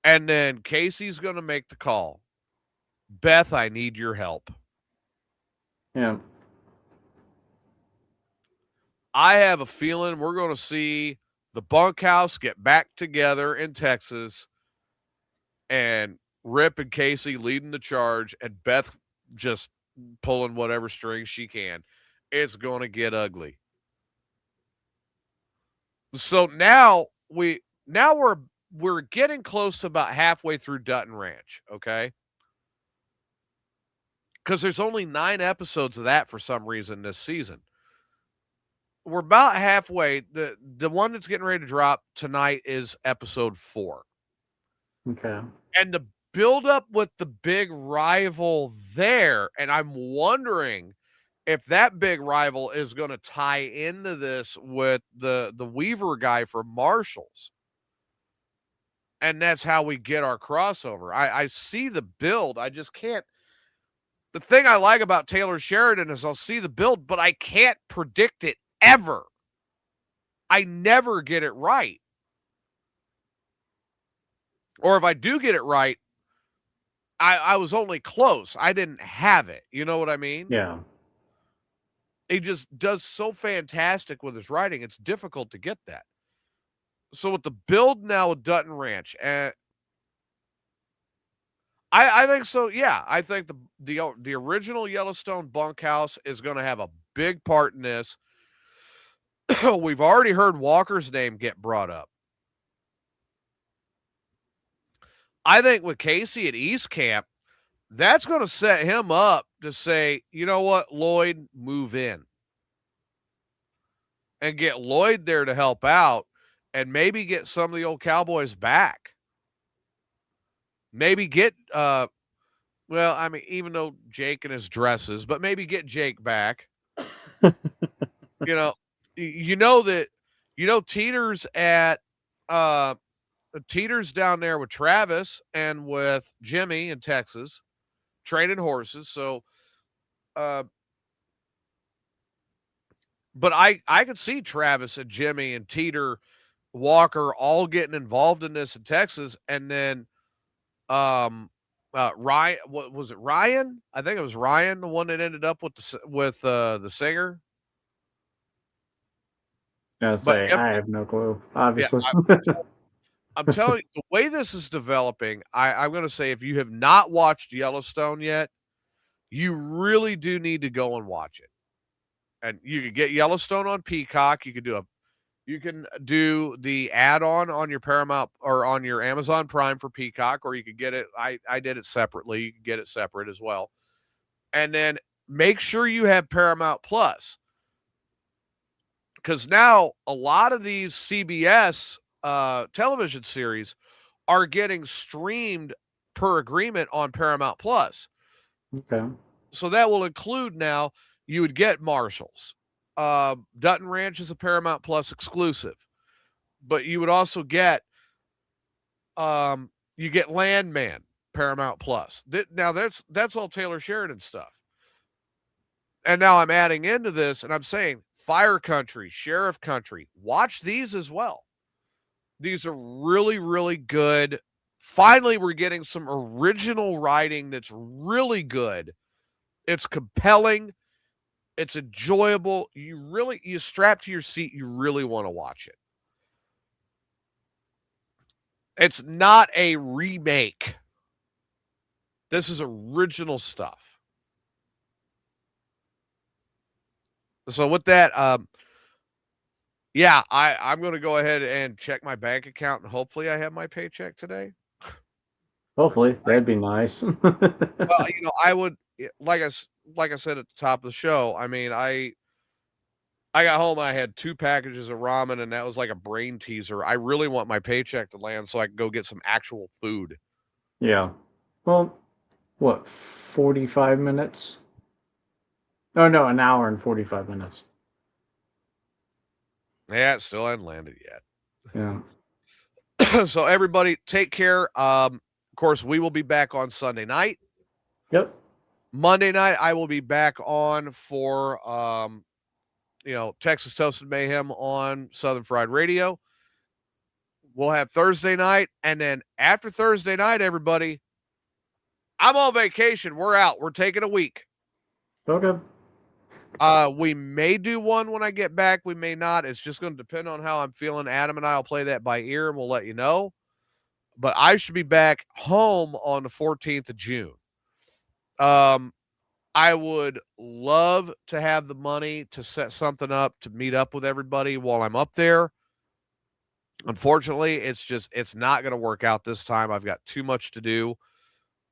And then Casey's going to make the call. Beth, I need your help. Yeah. I have a feeling we're going to see the bunkhouse get back together in Texas, and Rip and Casey leading the charge, and Beth just pulling whatever strings she can. It's going to get ugly. So now we're getting close to about halfway through Dutton Ranch, okay? Because there's only 9 episodes of that for some reason this season. We're about halfway. The one that's getting ready to drop tonight is episode 4. Okay. And the build up with the big rival there, and I'm wondering if that big rival is going to tie into this with the Weaver guy from Marshalls. And that's how we get our crossover. I see the build. I just can't. The thing I like about Taylor Sheridan is I'll see the build, but I can't predict it ever. I never get it right. Or if I do get it right, I was only close. I didn't have it. You know what I mean? Yeah. He just does so fantastic with his writing. It's difficult to get that. So with the build now with Dutton Ranch, I think so. Yeah, I think the original Yellowstone bunkhouse is going to have a big part in this. We've already heard Walker's name get brought up. I think with Casey at East Camp, that's going to set him up to say, you know what, Lloyd, move in. And get Lloyd there to help out and maybe get some of the old cowboys back. Maybe get, well, I mean, even though Jake and his dresses, but maybe get Jake back. You know Teeter's at, Teeter's down there with Travis and with Jimmy in Texas, training horses. So, but I could see Travis and Jimmy and Teeter, Walker all getting involved in this in Texas, and then Ryan, what was it? Ryan? I think it was Ryan, the one that ended up with the singer. I have no clue, obviously. Yeah, I'm telling you, the way this is developing, I'm going to say if you have not watched Yellowstone yet, you really do need to go and watch it. And you can get Yellowstone on Peacock. You can do the add-on on your Paramount or on your Amazon Prime for Peacock, or you could get it. I did it separately. You can get it separate as well. And then make sure you have Paramount Plus. Because now a lot of these CBS television series are getting streamed per agreement on Paramount Plus. Okay. So that will include now you would get Marshalls. Dutton Ranch is a Paramount Plus exclusive. But you would also get you get Landman, Paramount Plus. Now that's all Taylor Sheridan stuff. And now I'm adding into this and I'm saying Fire Country, Sheriff Country, watch these as well. These are really, really good. Finally, we're getting some original writing that's really good. It's compelling. It's enjoyable. You strap to your seat. You really want to watch it. It's not a remake. This is original stuff. So with that, I'm going to go ahead and check my bank account, and hopefully I have my paycheck today. Hopefully, that'd be nice. Well, I would, like I said at the top of the show, I mean, I got home and I had 2 packages of ramen, and that was like a brain teaser. I really want my paycheck to land so I can go get some actual food. Yeah. Well, what, 45 minutes? Oh, no, an hour and 45 minutes. Yeah, it still hasn't landed yet. Yeah. So everybody take care. Of course, we will be back on Sunday night. Yep. Monday night, I will be back on for, Texas Toasted Mayhem on Southern Fried Radio. We'll have Thursday night. And then after Thursday night, everybody, I'm on vacation. We're out. We're taking a week. Okay. We may do one when I get back. We may not. It's just going to depend on how I'm feeling. Adam and I will play that by ear, and we'll let you know. But I should be back home on the 14th of June. I would love to have the money to set something up to meet up with everybody while I'm up there. Unfortunately, it's not going to work out this time. I've got too much to do.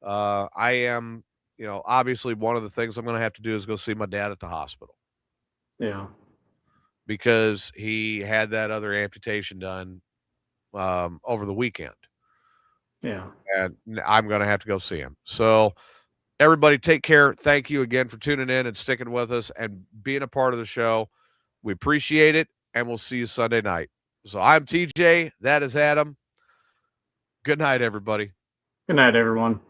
I am, obviously one of the things I'm going to have to do is go see my dad at the hospital. Yeah. Because he had that other amputation done over the weekend. Yeah. And I'm going to have to go see him. So everybody take care. Thank you again for tuning in and sticking with us and being a part of the show. We appreciate it, and we'll see you Sunday night. So I'm TJ. That is Adam. Good night, everybody. Good night, everyone.